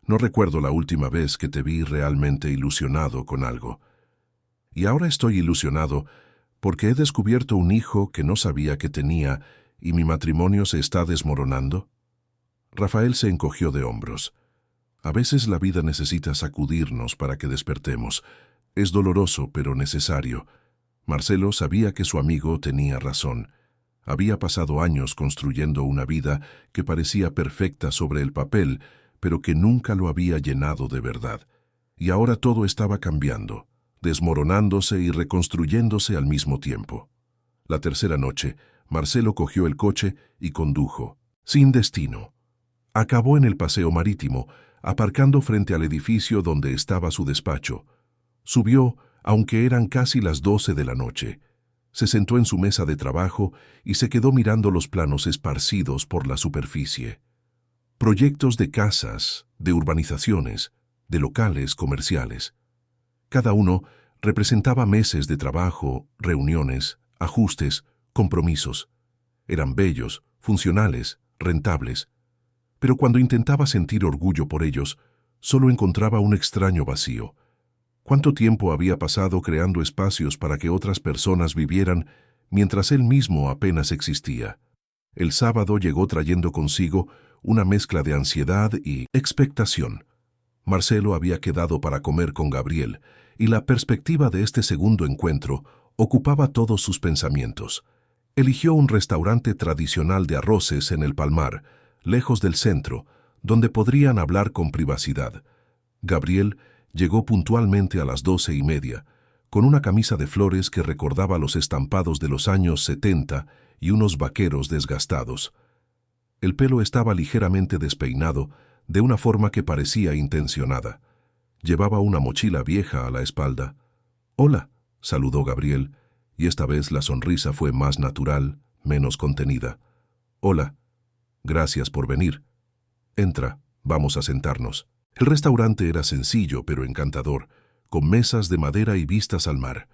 No recuerdo la última vez que te vi realmente ilusionado con algo. Y ahora estoy ilusionado porque he descubierto un hijo que no sabía que tenía y mi matrimonio se está desmoronando». Rafael se encogió de hombros. «A veces la vida necesita sacudirnos para que despertemos. Es doloroso, pero necesario». Marcelo sabía que su amigo tenía razón. Había pasado años construyendo una vida que parecía perfecta sobre el papel, pero que nunca lo había llenado de verdad. Y ahora todo estaba cambiando, desmoronándose y reconstruyéndose al mismo tiempo. La tercera noche, Marcelo cogió el coche y condujo, sin destino. Acabó en el paseo marítimo, aparcando frente al edificio donde estaba su despacho. Subió, aunque eran casi las 12 de la noche. Se sentó en su mesa de trabajo y se quedó mirando los planos esparcidos por la superficie. Proyectos de casas, de urbanizaciones, de locales comerciales. Cada uno representaba meses de trabajo, reuniones, ajustes, compromisos. Eran bellos, funcionales, rentables. Pero cuando intentaba sentir orgullo por ellos, solo encontraba un extraño vacío. ¿Cuánto tiempo había pasado creando espacios para que otras personas vivieran mientras él mismo apenas existía? El sábado llegó trayendo consigo una mezcla de ansiedad y expectación. Marcelo había quedado para comer con Gabriel, y la perspectiva de este segundo encuentro ocupaba todos sus pensamientos. Eligió un restaurante tradicional de arroces en el Palmar, lejos del centro, donde podrían hablar con privacidad. Gabriel llegó puntualmente a las 12:30, con una camisa de flores que recordaba los estampados de los años 70 y unos vaqueros desgastados. El pelo estaba ligeramente despeinado, de una forma que parecía intencionada. Llevaba una mochila vieja a la espalda. «Hola», saludó Gabriel, y esta vez la sonrisa fue más natural, menos contenida. «Hola. Gracias por venir. Entra, vamos a sentarnos». El restaurante era sencillo pero encantador, con mesas de madera y vistas al mar.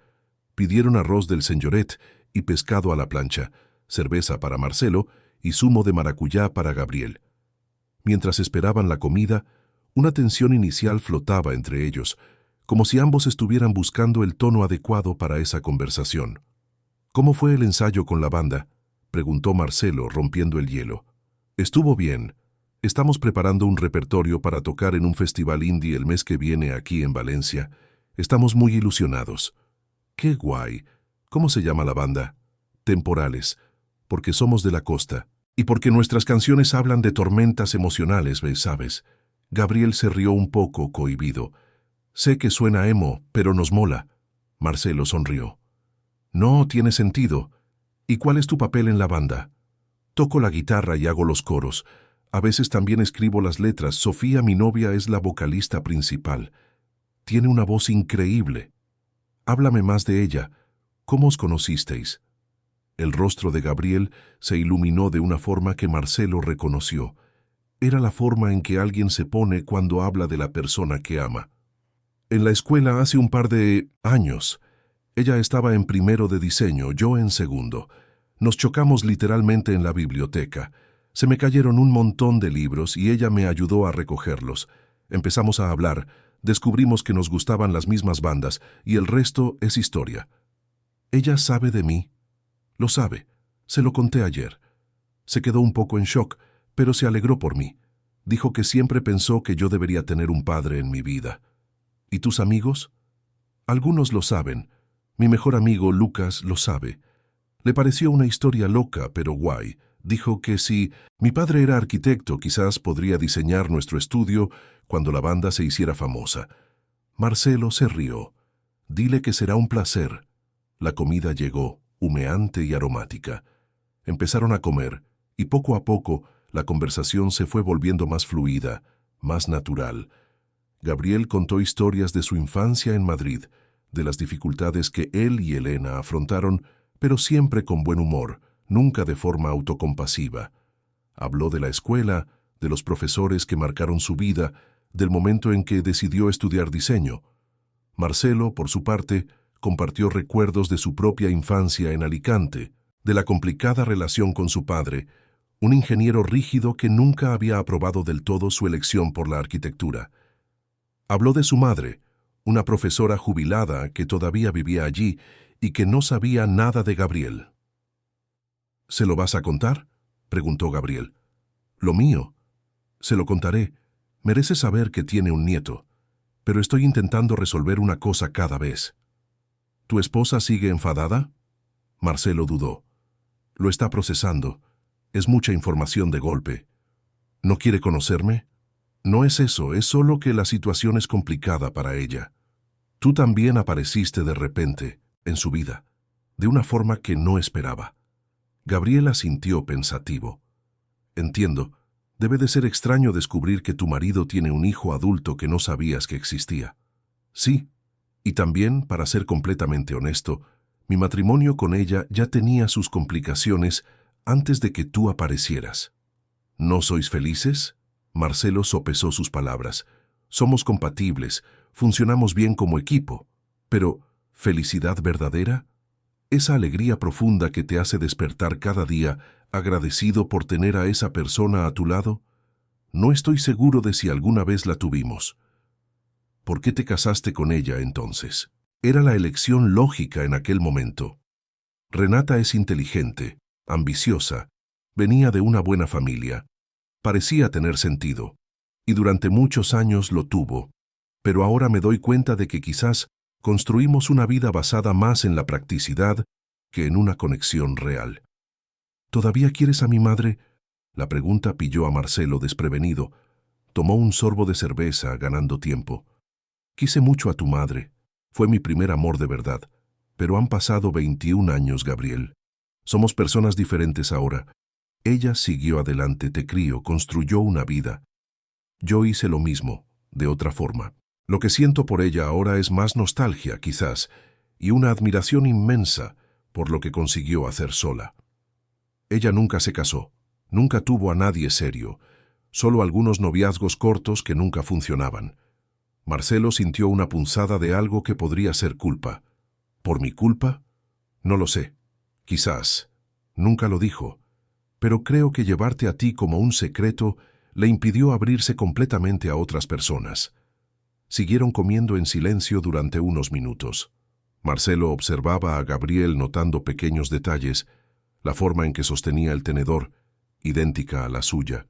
Pidieron arroz del senyoret y pescado a la plancha, cerveza para Marcelo y zumo de maracuyá para Gabriel. Mientras esperaban la comida, una tensión inicial flotaba entre ellos, como si ambos estuvieran buscando el tono adecuado para esa conversación. «¿Cómo fue el ensayo con la banda?», preguntó Marcelo, rompiendo el hielo. «Estuvo bien. Estamos preparando un repertorio para tocar en un festival indie el mes que viene aquí en Valencia. Estamos muy ilusionados». «¡Qué guay! ¿Cómo se llama la banda?» «Temporales, porque somos de la costa. Y porque nuestras canciones hablan de tormentas emocionales, ¿sabes?». Gabriel se rió un poco, cohibido. «Sé que suena emo, pero nos mola». Marcelo sonrió. «No tiene sentido. ¿Y cuál es tu papel en la banda?» «Toco la guitarra y hago los coros. A veces también escribo las letras. Sofía, mi novia, es la vocalista principal. Tiene una voz increíble. Háblame más de ella. ¿Cómo os conocisteis?». El rostro de Gabriel se iluminó de una forma que Marcelo reconoció. Era la forma en que alguien se pone cuando habla de la persona que ama. «En la escuela hace un par de años. Ella estaba en primero de diseño, yo en segundo. Nos chocamos literalmente en la biblioteca. Se me cayeron un montón de libros y ella me ayudó a recogerlos. Empezamos a hablar, descubrimos que nos gustaban las mismas bandas y el resto es historia. Ella sabe de mí. Lo sabe. Se lo conté ayer. Se quedó un poco en shock, pero se alegró por mí. Dijo que siempre pensó que yo debería tener un padre en mi vida». «¿Y tus amigos?». «Algunos lo saben. Mi mejor amigo, Lucas, lo sabe. Le pareció una historia loca, pero guay. Dijo que si mi padre era arquitecto, quizás podría diseñar nuestro estudio cuando la banda se hiciera famosa». Marcelo se rió. «Dile que será un placer». La comida llegó, humeante y aromática. Empezaron a comer, y poco a poco la conversación se fue volviendo más fluida, más natural. Gabriel contó historias de su infancia en Madrid, de las dificultades que él y Elena afrontaron, pero siempre con buen humor, nunca de forma autocompasiva. Habló de la escuela, de los profesores que marcaron su vida, del momento en que decidió estudiar diseño. Marcelo, por su parte, compartió recuerdos de su propia infancia en Alicante, de la complicada relación con su padre, un ingeniero rígido que nunca había aprobado del todo su elección por la arquitectura. Habló de su madre, una profesora jubilada que todavía vivía allí y que no sabía nada de Gabriel. «¿Se lo vas a contar?», preguntó Gabriel. «Lo mío. Se lo contaré. Merece saber que tiene un nieto, pero estoy intentando resolver una cosa cada vez». «¿Tu esposa sigue enfadada?». Marcelo dudó. «Lo está procesando. Es mucha información de golpe». «¿No quiere conocerme?». «No es eso, es solo que la situación es complicada para ella. Tú también apareciste de repente en su vida, de una forma que no esperaba». Gabriel asintió pensativo. «Entiendo. Debe de ser extraño descubrir que tu marido tiene un hijo adulto que no sabías que existía». «Sí. Y también, para ser completamente honesto, mi matrimonio con ella ya tenía sus complicaciones antes de que tú aparecieras». «¿No sois felices?». Marcelo sopesó sus palabras. «Somos compatibles, funcionamos bien como equipo. Pero, ¿felicidad verdadera? Esa alegría profunda que te hace despertar cada día agradecido por tener a esa persona a tu lado. No estoy seguro de si alguna vez la tuvimos». «¿Por qué te casaste con ella entonces?». Era la elección lógica en aquel momento. Renata es inteligente, ambiciosa, venía de una buena familia. Parecía tener sentido, y durante muchos años lo tuvo, pero ahora me doy cuenta de que quizás construimos una vida basada más en la practicidad que en una conexión real. «¿Todavía quieres a mi madre?». La pregunta pilló a Marcelo desprevenido. Tomó un sorbo de cerveza, ganando tiempo. «Quise mucho a tu madre. Fue mi primer amor de verdad. Pero han pasado 21 años, Gabriel. Somos personas diferentes ahora. Ella siguió adelante, te crió, construyó una vida. Yo hice lo mismo, de otra forma. Lo que siento por ella ahora es más nostalgia, quizás, y una admiración inmensa por lo que consiguió hacer sola. Ella nunca se casó, nunca tuvo a nadie serio, solo algunos noviazgos cortos que nunca funcionaban. Marcelo sintió una punzada de algo que podría ser culpa. ¿Por mi culpa? No lo sé. Quizás. Nunca lo dijo. Pero creo que llevarte a ti como un secreto le impidió abrirse completamente a otras personas. Siguieron comiendo en silencio durante unos minutos. Marcelo observaba a Gabriel notando pequeños detalles, la forma en que sostenía el tenedor, idéntica a la suya,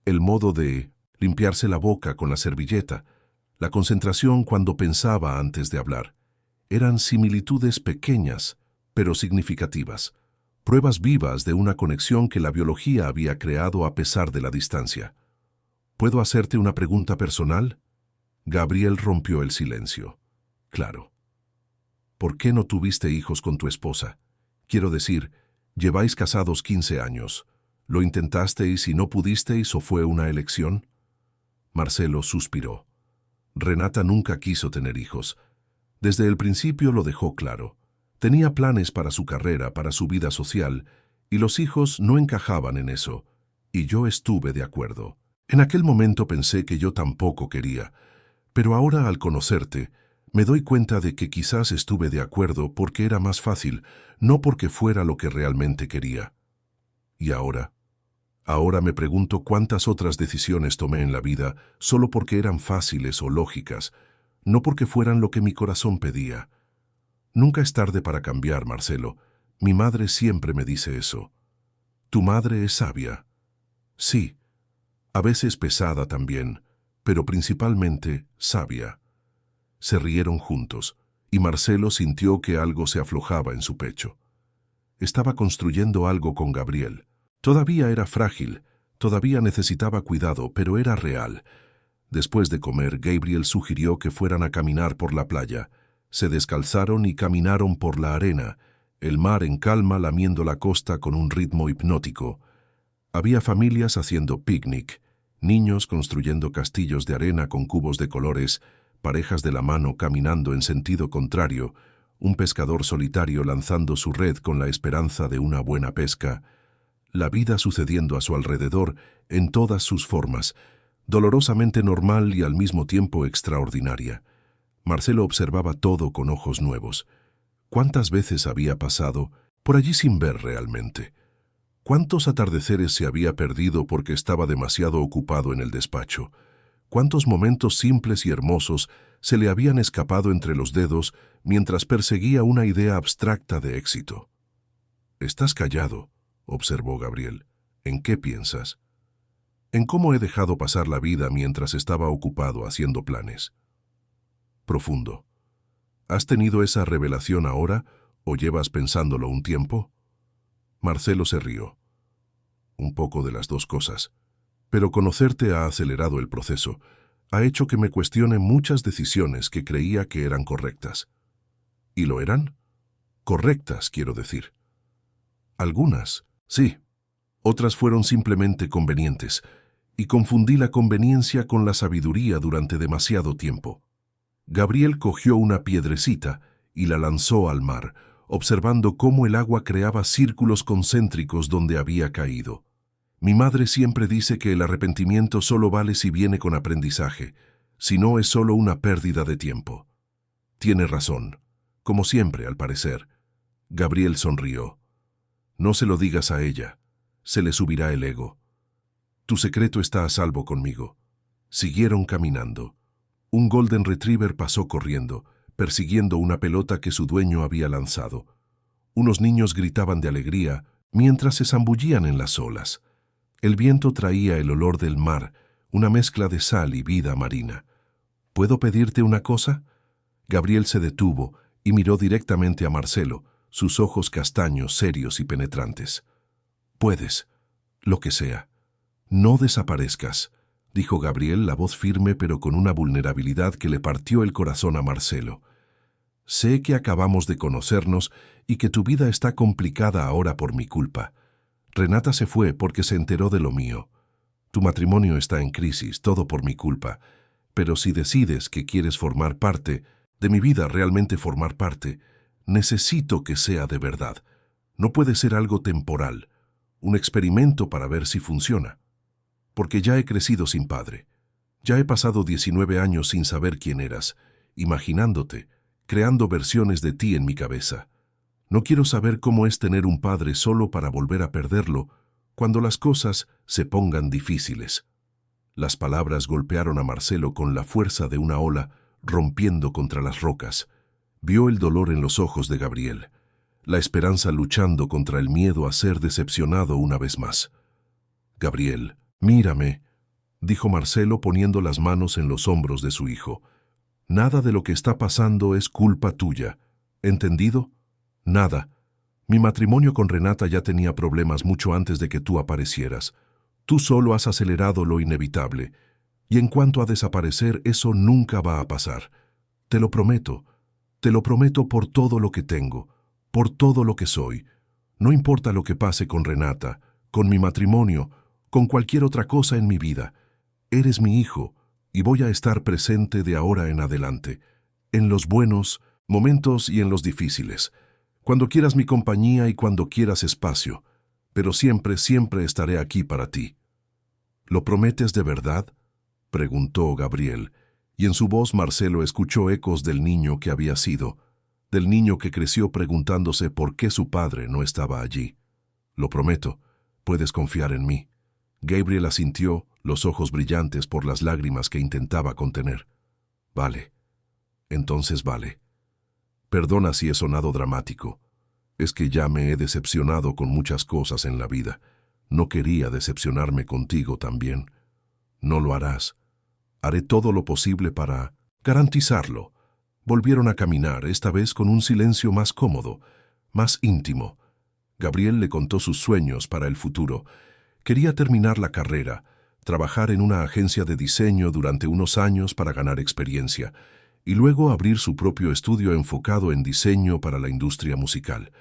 el modo de limpiarse la boca con la servilleta, la concentración cuando pensaba antes de hablar. Eran similitudes pequeñas, pero significativas, pruebas vivas de una conexión que la biología había creado a pesar de la distancia. ¿Puedo hacerte una pregunta personal? Gabriel rompió el silencio. Claro. ¿Por qué no tuviste hijos con tu esposa? Quiero decir, lleváis casados 15 años. ¿Lo intentasteis y no pudisteis o fue una elección? Marcelo suspiró. Renata nunca quiso tener hijos. Desde el principio lo dejó claro. Tenía planes para su carrera, para su vida social, y los hijos no encajaban en eso. Y yo estuve de acuerdo. En aquel momento pensé que yo tampoco quería, pero ahora al conocerte, me doy cuenta de que quizás estuve de acuerdo porque era más fácil, no porque fuera lo que realmente quería. ¿Y ahora? Ahora me pregunto cuántas otras decisiones tomé en la vida solo porque eran fáciles o lógicas, no porque fueran lo que mi corazón pedía. Nunca es tarde para cambiar, Marcelo. Mi madre siempre me dice eso. Tu madre es sabia. Sí, a veces pesada también, pero principalmente sabia. Se rieron juntos, y Marcelo sintió que algo se aflojaba en su pecho. Estaba construyendo algo con Gabriel. Todavía era frágil, todavía necesitaba cuidado, pero era real. Después de comer, Gabriel sugirió que fueran a caminar por la playa. Se descalzaron y caminaron por la arena, el mar en calma lamiendo la costa con un ritmo hipnótico. Había familias haciendo picnic, niños construyendo castillos de arena con cubos de colores, parejas de la mano caminando en sentido contrario, un pescador solitario lanzando su red con la esperanza de una buena pesca. La vida sucediendo a su alrededor en todas sus formas, dolorosamente normal y al mismo tiempo extraordinaria. Marcelo observaba todo con ojos nuevos. ¿Cuántas veces había pasado por allí sin ver realmente? ¿Cuántos atardeceres se había perdido porque estaba demasiado ocupado en el despacho? ¿Cuántos momentos simples y hermosos se le habían escapado entre los dedos mientras perseguía una idea abstracta de éxito? «Estás callado», observó Gabriel. «¿En qué piensas?» «En cómo he dejado pasar la vida mientras estaba ocupado haciendo planes». Profundo. ¿Has tenido esa revelación ahora o llevas pensándolo un tiempo? Marcelo se rió. Un poco de las dos cosas. Pero conocerte ha acelerado el proceso. Ha hecho que me cuestione muchas decisiones que creía que eran correctas. ¿Y lo eran? Correctas, quiero decir. Algunas, sí. Otras fueron simplemente convenientes. Y confundí la conveniencia con la sabiduría durante demasiado tiempo. Gabriel cogió una piedrecita y la lanzó al mar, observando cómo el agua creaba círculos concéntricos donde había caído. Mi madre siempre dice que el arrepentimiento solo vale si viene con aprendizaje, si no es solo una pérdida de tiempo. Tiene razón, como siempre, al parecer. Gabriel sonrió. No se lo digas a ella, se le subirá el ego. Tu secreto está a salvo conmigo. Siguieron caminando. Un golden retriever pasó corriendo, persiguiendo una pelota que su dueño había lanzado. Unos niños gritaban de alegría mientras se zambullían en las olas. El viento traía el olor del mar, una mezcla de sal y vida marina. ¿Puedo pedirte una cosa? Gabriel se detuvo y miró directamente a Marcelo, sus ojos castaños, serios y penetrantes. Puedes, lo que sea. No desaparezcas, dijo Gabriel, la voz firme pero con una vulnerabilidad que le partió el corazón a Marcelo. Sé que acabamos de conocernos y que tu vida está complicada ahora por mi culpa. Renata se fue porque se enteró de lo mío. Tu matrimonio está en crisis, todo por mi culpa. Pero si decides que quieres formar parte de mi vida, realmente formar parte, necesito que sea de verdad. No puede ser algo temporal, un experimento para ver si funciona. Porque ya he crecido sin padre. Ya he pasado 19 años sin saber quién eras, imaginándote, creando versiones de ti en mi cabeza. No quiero saber cómo es tener un padre solo para volver a perderlo cuando las cosas se pongan difíciles. Las palabras golpearon a Marcelo con la fuerza de una ola rompiendo contra las rocas. Vio el dolor en los ojos de Gabriel, la esperanza luchando contra el miedo a ser decepcionado una vez más. «Gabriel, mírame», dijo Marcelo poniendo las manos en los hombros de su hijo. «Nada de lo que está pasando es culpa tuya. ¿Entendido? Nada. Mi matrimonio con Renata ya tenía problemas mucho antes de que tú aparecieras. Tú solo has acelerado lo inevitable. Y en cuanto a desaparecer, eso nunca va a pasar. Te lo prometo. Te lo prometo por todo lo que tengo, por todo lo que soy. No importa lo que pase con Renata, con mi matrimonio, con cualquier otra cosa en mi vida. Eres mi hijo y voy a estar presente de ahora en adelante, en los buenos momentos y en los difíciles. Cuando quieras mi compañía y cuando quieras espacio, pero siempre, siempre estaré aquí para ti». «¿Lo prometes de verdad?», preguntó Gabriel, y en su voz Marcelo escuchó ecos del niño que había sido, del niño que creció preguntándose por qué su padre no estaba allí. «Lo prometo, puedes confiar en mí». Gabriel asintió, los ojos brillantes por las lágrimas que intentaba contener. «Vale. Entonces vale. Perdona si he sonado dramático. Es que ya me he decepcionado con muchas cosas en la vida. No quería decepcionarme contigo también. No lo harás. Haré todo lo posible para garantizarlo». Volvieron a caminar, esta vez con un silencio más cómodo, más íntimo. Gabriel le contó sus sueños para el futuro. Quería terminar la carrera, trabajar en una agencia de diseño durante unos años para ganar experiencia, y luego abrir su propio estudio enfocado en diseño para la industria musical.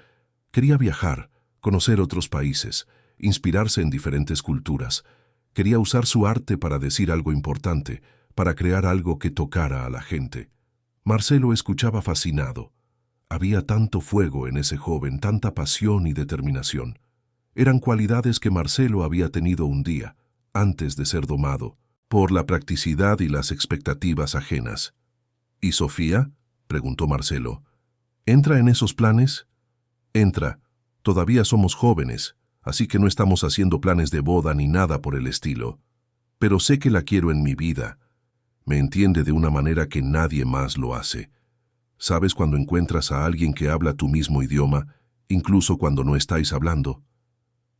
Quería viajar, conocer otros países, inspirarse en diferentes culturas. Quería usar su arte para decir algo importante, para crear algo que tocara a la gente. Marcelo escuchaba fascinado. Había tanto fuego en ese joven, tanta pasión y determinación. Eran cualidades que Marcelo había tenido un día, antes de ser domado, por la practicidad y las expectativas ajenas. «¿Y Sofía?», preguntó Marcelo. «¿Entra en esos planes?». «Entra. Todavía somos jóvenes, así que no estamos haciendo planes de boda ni nada por el estilo. Pero sé que la quiero en mi vida. Me entiende de una manera que nadie más lo hace. ¿Sabes cuando encuentras a alguien que habla tu mismo idioma, incluso cuando no estáis hablando?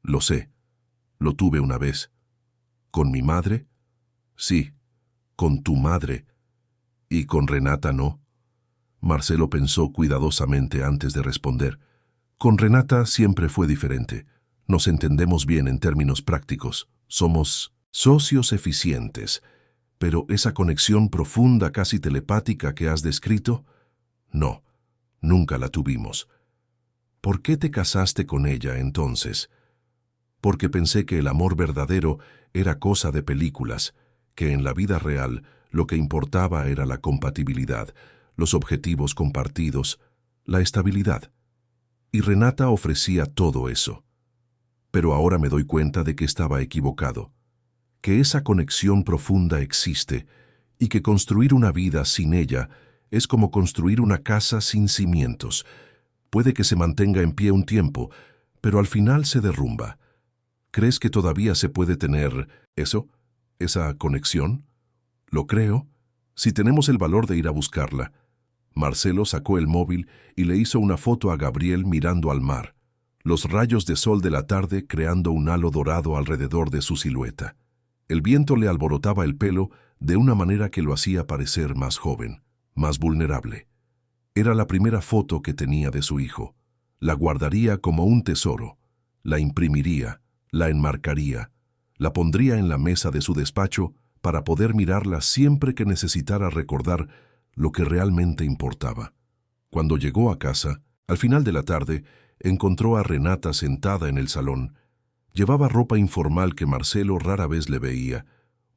Lo sé. Lo tuve una vez. ¿Con mi madre? Sí, con tu madre. ¿Y con Renata no?». Marcelo pensó cuidadosamente antes de responder. «Con Renata siempre fue diferente. Nos entendemos bien en términos prácticos. Somos socios eficientes. Pero esa conexión profunda, casi telepática que has descrito, no, nunca la tuvimos». «¿Por qué te casaste con ella entonces?». «Porque pensé que el amor verdadero era cosa de películas, que en la vida real lo que importaba era la compatibilidad, los objetivos compartidos, la estabilidad. Y Renata ofrecía todo eso. Pero ahora me doy cuenta de que estaba equivocado, que esa conexión profunda existe y que construir una vida sin ella es como construir una casa sin cimientos. Puede que se mantenga en pie un tiempo, pero al final se derrumba. ¿Crees que todavía se puede tener eso, esa conexión?». «Lo creo, si tenemos el valor de ir a buscarla». Marcelo sacó el móvil y le hizo una foto a Gabriel mirando al mar, los rayos de sol de la tarde creando un halo dorado alrededor de su silueta. El viento le alborotaba el pelo de una manera que lo hacía parecer más joven, más vulnerable. Era la primera foto que tenía de su hijo. La guardaría como un tesoro, la imprimiría, la enmarcaría, la pondría en la mesa de su despacho para poder mirarla siempre que necesitara recordar lo que realmente importaba. Cuando llegó a casa, al final de la tarde, encontró a Renata sentada en el salón. Llevaba ropa informal que Marcelo rara vez le veía,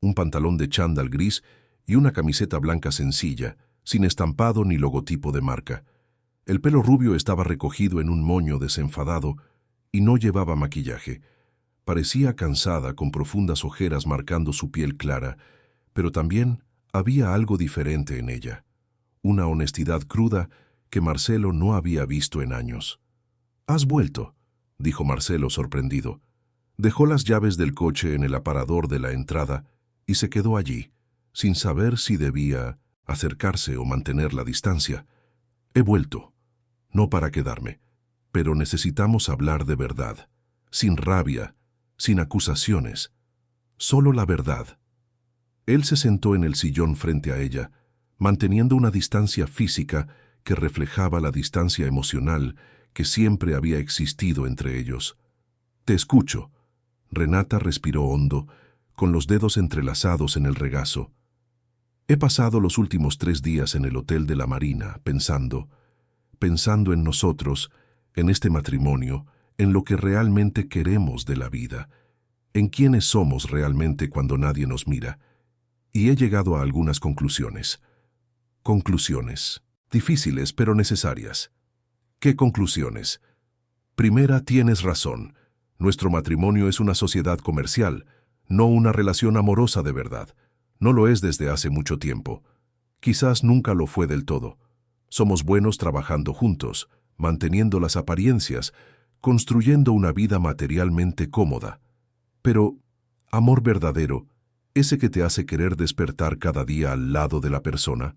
un pantalón de chándal gris y una camiseta blanca sencilla, sin estampado ni logotipo de marca. El pelo rubio estaba recogido en un moño desenfadado y no llevaba maquillaje. Parecía cansada, con profundas ojeras marcando su piel clara, pero también había algo diferente en ella, una honestidad cruda que Marcelo no había visto en años. «¿Has vuelto?», dijo Marcelo sorprendido. Dejó las llaves del coche en el aparador de la entrada y se quedó allí, sin saber si debía acercarse o mantener la distancia. «He vuelto, no para quedarme, pero necesitamos hablar de verdad, sin rabia, sin acusaciones, solo la verdad». Él se sentó en el sillón frente a ella, manteniendo una distancia física que reflejaba la distancia emocional que siempre había existido entre ellos. «Te escucho». Renata respiró hondo, con los dedos entrelazados en el regazo. «He pasado los últimos 3 días en el Hotel de la Marina, pensando en nosotros, en este matrimonio, en lo que realmente queremos de la vida, en quiénes somos realmente cuando nadie nos mira. Y he llegado a algunas conclusiones. Conclusiones. Difíciles, pero necesarias». «¿Qué conclusiones?» «Primera, tienes razón. Nuestro matrimonio es una sociedad comercial, no una relación amorosa de verdad. No lo es desde hace mucho tiempo. Quizás nunca lo fue del todo. Somos buenos trabajando juntos, manteniendo las apariencias, construyendo una vida materialmente cómoda. Pero, amor verdadero, ese que te hace querer despertar cada día al lado de la persona,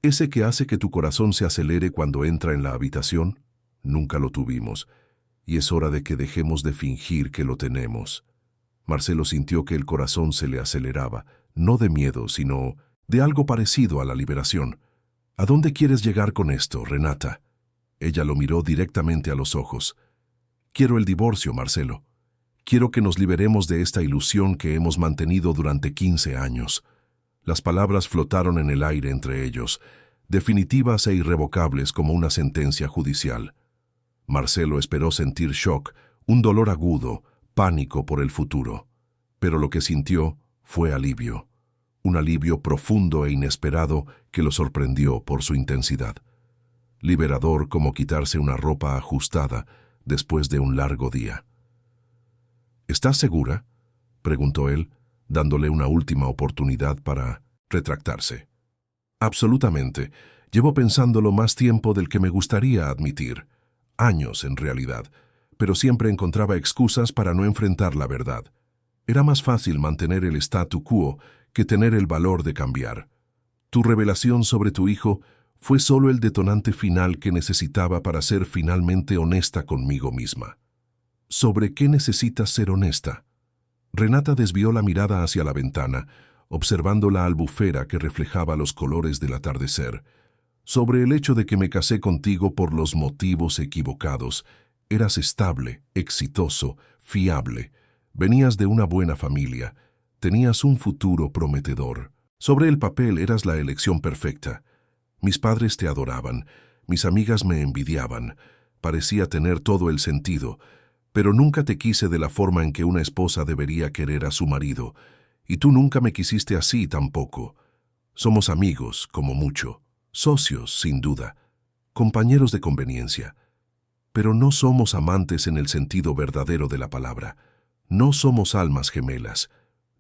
ese que hace que tu corazón se acelere cuando entra en la habitación, nunca lo tuvimos, y es hora de que dejemos de fingir que lo tenemos». Marcelo sintió que el corazón se le aceleraba, no de miedo, sino de algo parecido a la liberación. «¿A dónde quieres llegar con esto, Renata?». Ella lo miró directamente a los ojos. «Quiero el divorcio, Marcelo. Quiero que nos liberemos de esta ilusión que hemos mantenido durante 15 años». Las palabras flotaron en el aire entre ellos, definitivas e irrevocables como una sentencia judicial. Marcelo esperó sentir shock, un dolor agudo, pánico por el futuro. Pero lo que sintió fue alivio. Un alivio profundo e inesperado que lo sorprendió por su intensidad. Liberador como quitarse una ropa ajustada después de un largo día. «¿Estás segura?», preguntó él, dándole una última oportunidad para retractarse. «Absolutamente. Llevo pensándolo más tiempo del que me gustaría admitir. Años, en realidad. Pero siempre encontraba excusas para no enfrentar la verdad. Era más fácil mantener el statu quo que tener el valor de cambiar. Tu revelación sobre tu hijo fue solo el detonante final que necesitaba para ser finalmente honesta conmigo misma». «¿Sobre qué necesitas ser honesta?». Renata desvió la mirada hacia la ventana, observando la albufera que reflejaba los colores del atardecer. «Sobre el hecho de que me casé contigo por los motivos equivocados. Eras estable, exitoso, fiable. Venías de una buena familia. Tenías un futuro prometedor. Sobre el papel eras la elección perfecta. Mis padres te adoraban, mis amigas me envidiaban. Parecía tener todo el sentido, pero nunca te quise de la forma en que una esposa debería querer a su marido, y tú nunca me quisiste así tampoco. Somos amigos, como mucho, socios, sin duda, compañeros de conveniencia, pero no somos amantes en el sentido verdadero de la palabra. No somos almas gemelas.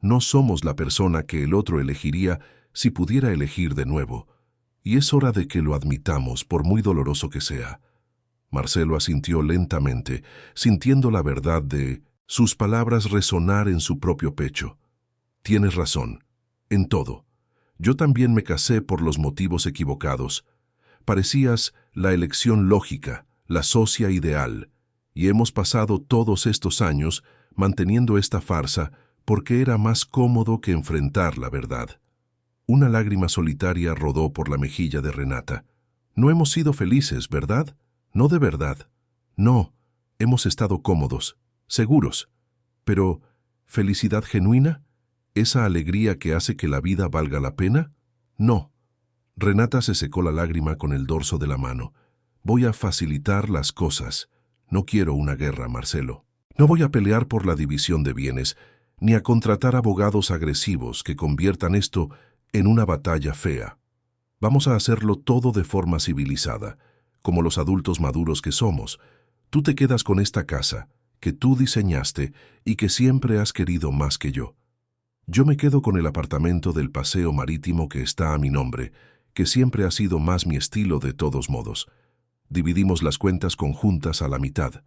No somos la persona que el otro elegiría si pudiera elegir de nuevo, y es hora de que lo admitamos, por muy doloroso que sea». Marcelo asintió lentamente, sintiendo la verdad de sus palabras resonar en su propio pecho. «Tienes razón, en todo. Yo también me casé por los motivos equivocados. Parecías la elección lógica, la socia ideal, y hemos pasado todos estos años manteniendo esta farsa porque era más cómodo que enfrentar la verdad». Una lágrima solitaria rodó por la mejilla de Renata. «No hemos sido felices, ¿verdad? No de verdad. No, hemos estado cómodos, seguros. Pero, ¿felicidad genuina? ¿Esa alegría que hace que la vida valga la pena? No». Renata se secó la lágrima con el dorso de la mano. «Voy a facilitar las cosas. No quiero una guerra, Marcelo. No voy a pelear por la división de bienes, ni a contratar abogados agresivos que conviertan esto en una batalla fea. Vamos a hacerlo todo de forma civilizada, como los adultos maduros que somos. Tú te quedas con esta casa, que tú diseñaste y que siempre has querido más que yo. Yo me quedo con el apartamento del paseo marítimo que está a mi nombre, que siempre ha sido más mi estilo de todos modos. Dividimos las cuentas conjuntas a la mitad,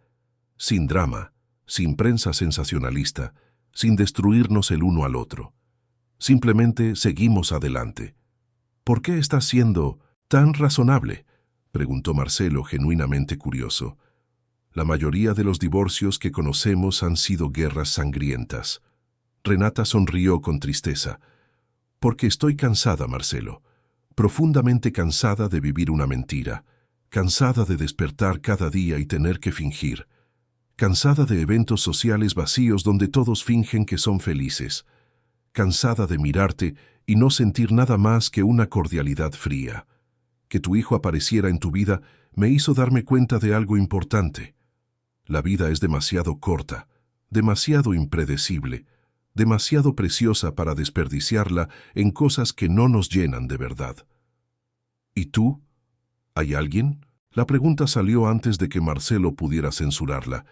sin drama, sin prensa sensacionalista, sin destruirnos el uno al otro. Simplemente seguimos adelante. ¿Por qué estás siendo tan razonable?, preguntó Marcelo, genuinamente curioso. La mayoría de los divorcios que conocemos han sido guerras sangrientas. Renata sonrió con tristeza. Porque estoy cansada, Marcelo. Profundamente cansada de vivir una mentira. Cansada de despertar cada día y tener que fingir. Cansada de eventos sociales vacíos donde todos fingen que son felices. Cansada de mirarte y no sentir nada más que una cordialidad fría. Que tu hijo apareciera en tu vida me hizo darme cuenta de algo importante. La vida es demasiado corta, demasiado impredecible, demasiado preciosa para desperdiciarla en cosas que no nos llenan de verdad. ¿Y tú? ¿Hay alguien? La pregunta salió antes de que Marcelo pudiera censurarla.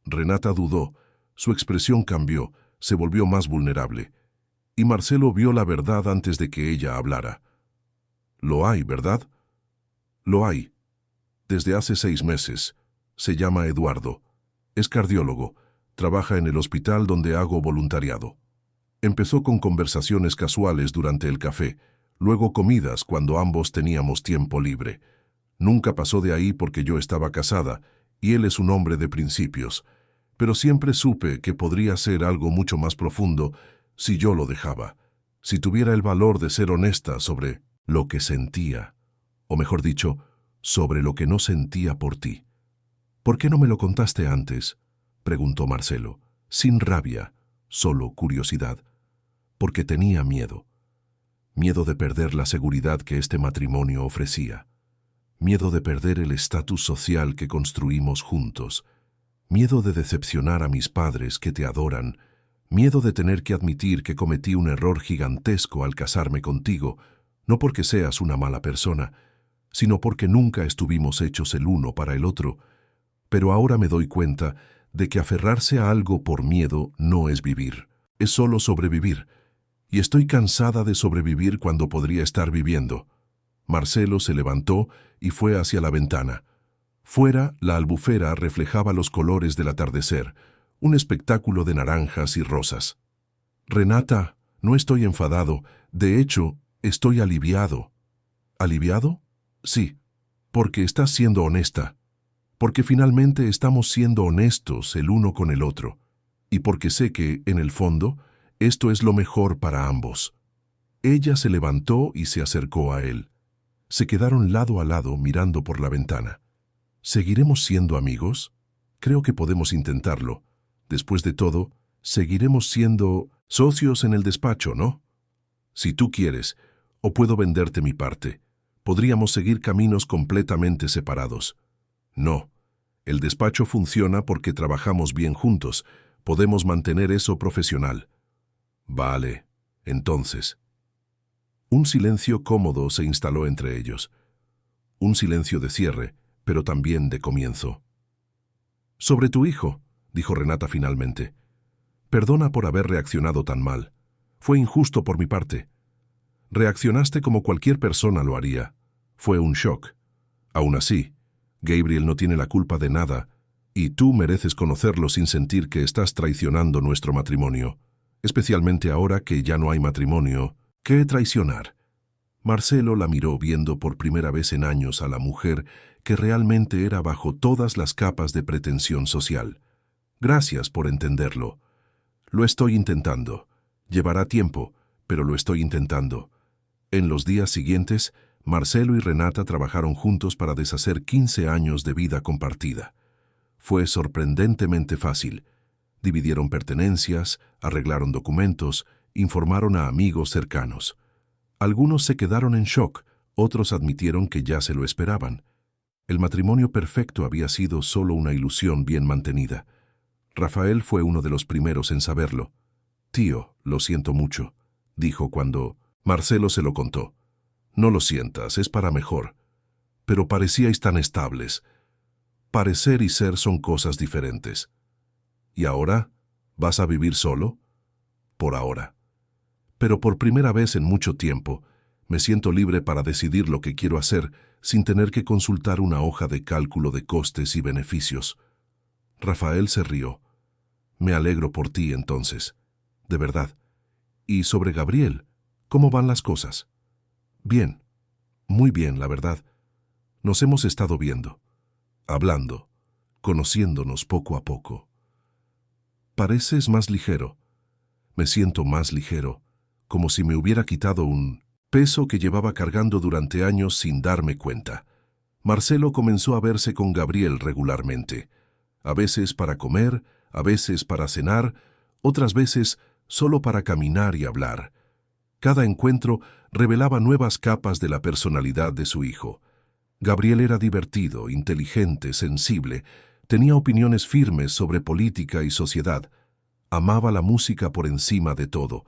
Renata dudó, su expresión cambió, se volvió más vulnerable. Y Marcelo vio la verdad antes de que ella hablara. Lo hay, ¿verdad? Lo hay. Desde hace 6 meses. Se llama Eduardo. Es cardiólogo. Trabaja en el hospital donde hago voluntariado. Empezó con conversaciones casuales durante el café, luego comidas cuando ambos teníamos tiempo libre. Nunca pasó de ahí porque yo estaba casada, y él es un hombre de principios. Pero siempre supe que podría ser algo mucho más profundo si yo lo dejaba, si tuviera el valor de ser honesta sobre lo que sentía, o mejor dicho, sobre lo que no sentía por ti. ¿Por qué no me lo contaste antes?, preguntó Marcelo, sin rabia, solo curiosidad. Porque tenía miedo. Miedo de perder la seguridad que este matrimonio ofrecía. Miedo de perder el estatus social que construimos juntos. Miedo de decepcionar a mis padres que te adoran. Miedo de tener que admitir que cometí un error gigantesco al casarme contigo, no porque seas una mala persona, sino porque nunca estuvimos hechos el uno para el otro. Pero ahora me doy cuenta de que aferrarse a algo por miedo no es vivir, es solo sobrevivir. Y estoy cansada de sobrevivir cuando podría estar viviendo. Marcelo se levantó y fue hacia la ventana. Fuera, la albufera reflejaba los colores del atardecer, un espectáculo de naranjas y rosas. Renata, no estoy enfadado, de hecho, estoy aliviado. ¿Aliviado? Sí, porque estás siendo honesta. Porque finalmente estamos siendo honestos el uno con el otro. Y porque sé que, en el fondo, esto es lo mejor para ambos. Ella se levantó y se acercó a él. Se quedaron lado a lado mirando por la ventana. ¿Seguiremos siendo amigos? Creo que podemos intentarlo. Después de todo, seguiremos siendo socios en el despacho, ¿no? Si tú quieres, o puedo venderte mi parte. Podríamos seguir caminos completamente separados. No. El despacho funciona porque trabajamos bien juntos. Podemos mantener eso profesional. Vale, entonces. Un silencio cómodo se instaló entre ellos. Un silencio de cierre, pero también de comienzo. Sobre tu hijo, dijo Renata finalmente. Perdona por haber reaccionado tan mal. Fue injusto por mi parte. Reaccionaste como cualquier persona lo haría. Fue un shock. Aún así, Gabriel no tiene la culpa de nada, y tú mereces conocerlo sin sentir que estás traicionando nuestro matrimonio. Especialmente ahora que ya no hay matrimonio. ¿Qué traicionar? Marcelo la miró viendo por primera vez en años a la mujer que realmente era bajo todas las capas de pretensión social. Gracias por entenderlo. Lo estoy intentando. Llevará tiempo, pero lo estoy intentando. En los días siguientes, Marcelo y Renata trabajaron juntos para deshacer 15 años de vida compartida. Fue sorprendentemente fácil. Dividieron pertenencias, arreglaron documentos, informaron a amigos cercanos. Algunos se quedaron en shock, otros admitieron que ya se lo esperaban. El matrimonio perfecto había sido solo una ilusión bien mantenida. Rafael fue uno de los primeros en saberlo. «Tío, lo siento mucho», dijo cuando Marcelo se lo contó. «No lo sientas, es para mejor. Pero parecíais tan estables. Parecer y ser son cosas diferentes. ¿Y ahora? ¿Vas a vivir solo?» «Por ahora». Pero por primera vez en mucho tiempo, me siento libre para decidir lo que quiero hacer sin tener que consultar una hoja de cálculo de costes y beneficios. Rafael se rió. Me alegro por ti, entonces. De verdad. Y sobre Gabriel, ¿cómo van las cosas? Bien. Muy bien, la verdad. Nos hemos estado viendo, hablando, conociéndonos poco a poco. Pareces más ligero. Me siento más ligero, como si me hubiera quitado un peso que llevaba cargando durante años sin darme cuenta. Marcelo comenzó a verse con Gabriel regularmente, a veces para comer, a veces para cenar, otras veces solo para caminar y hablar. Cada encuentro revelaba nuevas capas de la personalidad de su hijo. Gabriel era divertido, inteligente, sensible, tenía opiniones firmes sobre política y sociedad, amaba la música por encima de todo,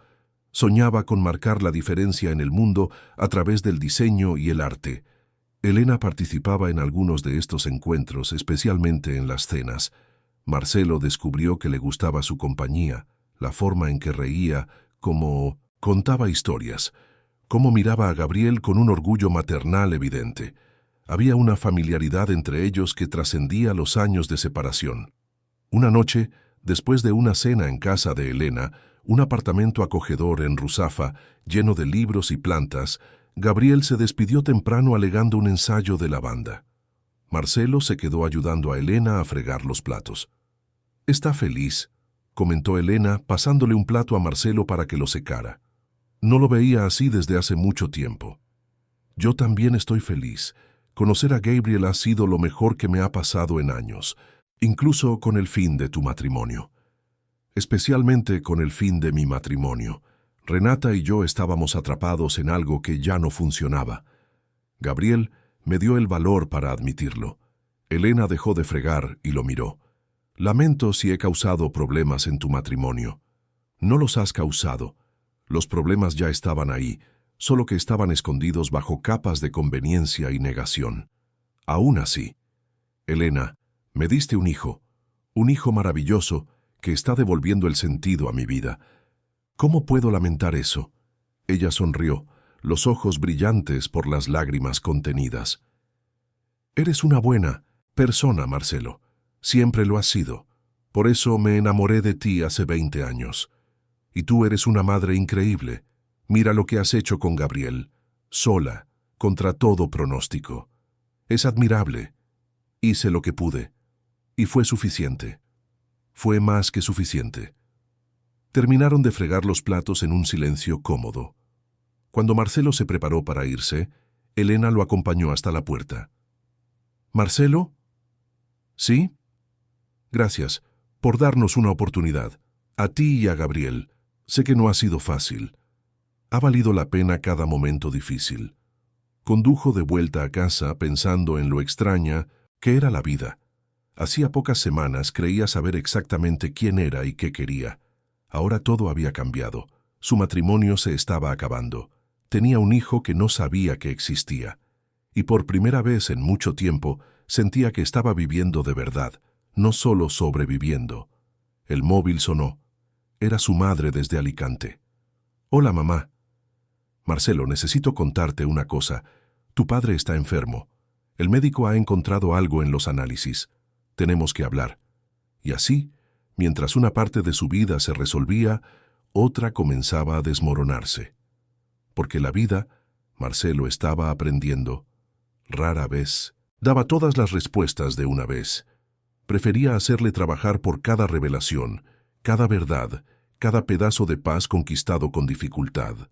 soñaba con marcar la diferencia en el mundo a través del diseño y el arte. Elena participaba en algunos de estos encuentros, especialmente en las cenas. Marcelo descubrió que le gustaba su compañía, la forma en que reía, cómo contaba historias, cómo miraba a Gabriel con un orgullo maternal evidente. Había una familiaridad entre ellos que trascendía los años de separación. Una noche, después de una cena en casa de Elena, un apartamento acogedor en Ruzafa, lleno de libros y plantas, Gabriel se despidió temprano alegando un ensayo de la banda. Marcelo se quedó ayudando a Elena a fregar los platos. «Está feliz», comentó Elena, pasándole un plato a Marcelo para que lo secara. No lo veía así desde hace mucho tiempo. «Yo también estoy feliz. Conocer a Gabriel ha sido lo mejor que me ha pasado en años, incluso con el fin de tu matrimonio. Especialmente con el fin de mi matrimonio. Renata y yo estábamos atrapados en algo que ya no funcionaba. Gabriel me dio el valor para admitirlo». Elena dejó de fregar y lo miró. «Lamento si he causado problemas en tu matrimonio». «No los has causado. Los problemas ya estaban ahí, solo que estaban escondidos bajo capas de conveniencia y negación. Aún así, Elena, me diste un hijo maravilloso que está devolviendo el sentido a mi vida. ¿Cómo puedo lamentar eso?». Ella sonrió, los ojos brillantes por las lágrimas contenidas. «Eres una buena persona, Marcelo. Siempre lo has sido. Por eso me enamoré de ti hace 20 años. Y tú eres una madre increíble. Mira lo que has hecho con Gabriel, sola, contra todo pronóstico. Es admirable. Hice lo que pude. Y fue suficiente. Fue más que suficiente». Terminaron de fregar los platos en un silencio cómodo. Cuando Marcelo se preparó para irse, Elena lo acompañó hasta la puerta. «¿Marcelo?» «¿Sí?» «Gracias por darnos una oportunidad. A ti y a Gabriel. Sé que no ha sido fácil. Ha valido la pena cada momento difícil». Condujo de vuelta a casa pensando en lo extraña que era la vida. Hacía pocas semanas creía saber exactamente quién era y qué quería. Ahora todo había cambiado. Su matrimonio se estaba acabando. Tenía un hijo que no sabía que existía. Y por primera vez en mucho tiempo sentía que estaba viviendo de verdad, no solo sobreviviendo. El móvil sonó. Era su madre desde Alicante. «Hola, mamá». «Marcelo, necesito contarte una cosa. Tu padre está enfermo. El médico ha encontrado algo en los análisis. Tenemos que hablar». Y así, mientras una parte de su vida se resolvía, otra comenzaba a desmoronarse. Porque la vida, Marcelo estaba aprendiendo. Rara vez daba todas las respuestas de una vez. Prefería hacerle trabajar por cada revelación, cada verdad, cada pedazo de paz conquistado con dificultad.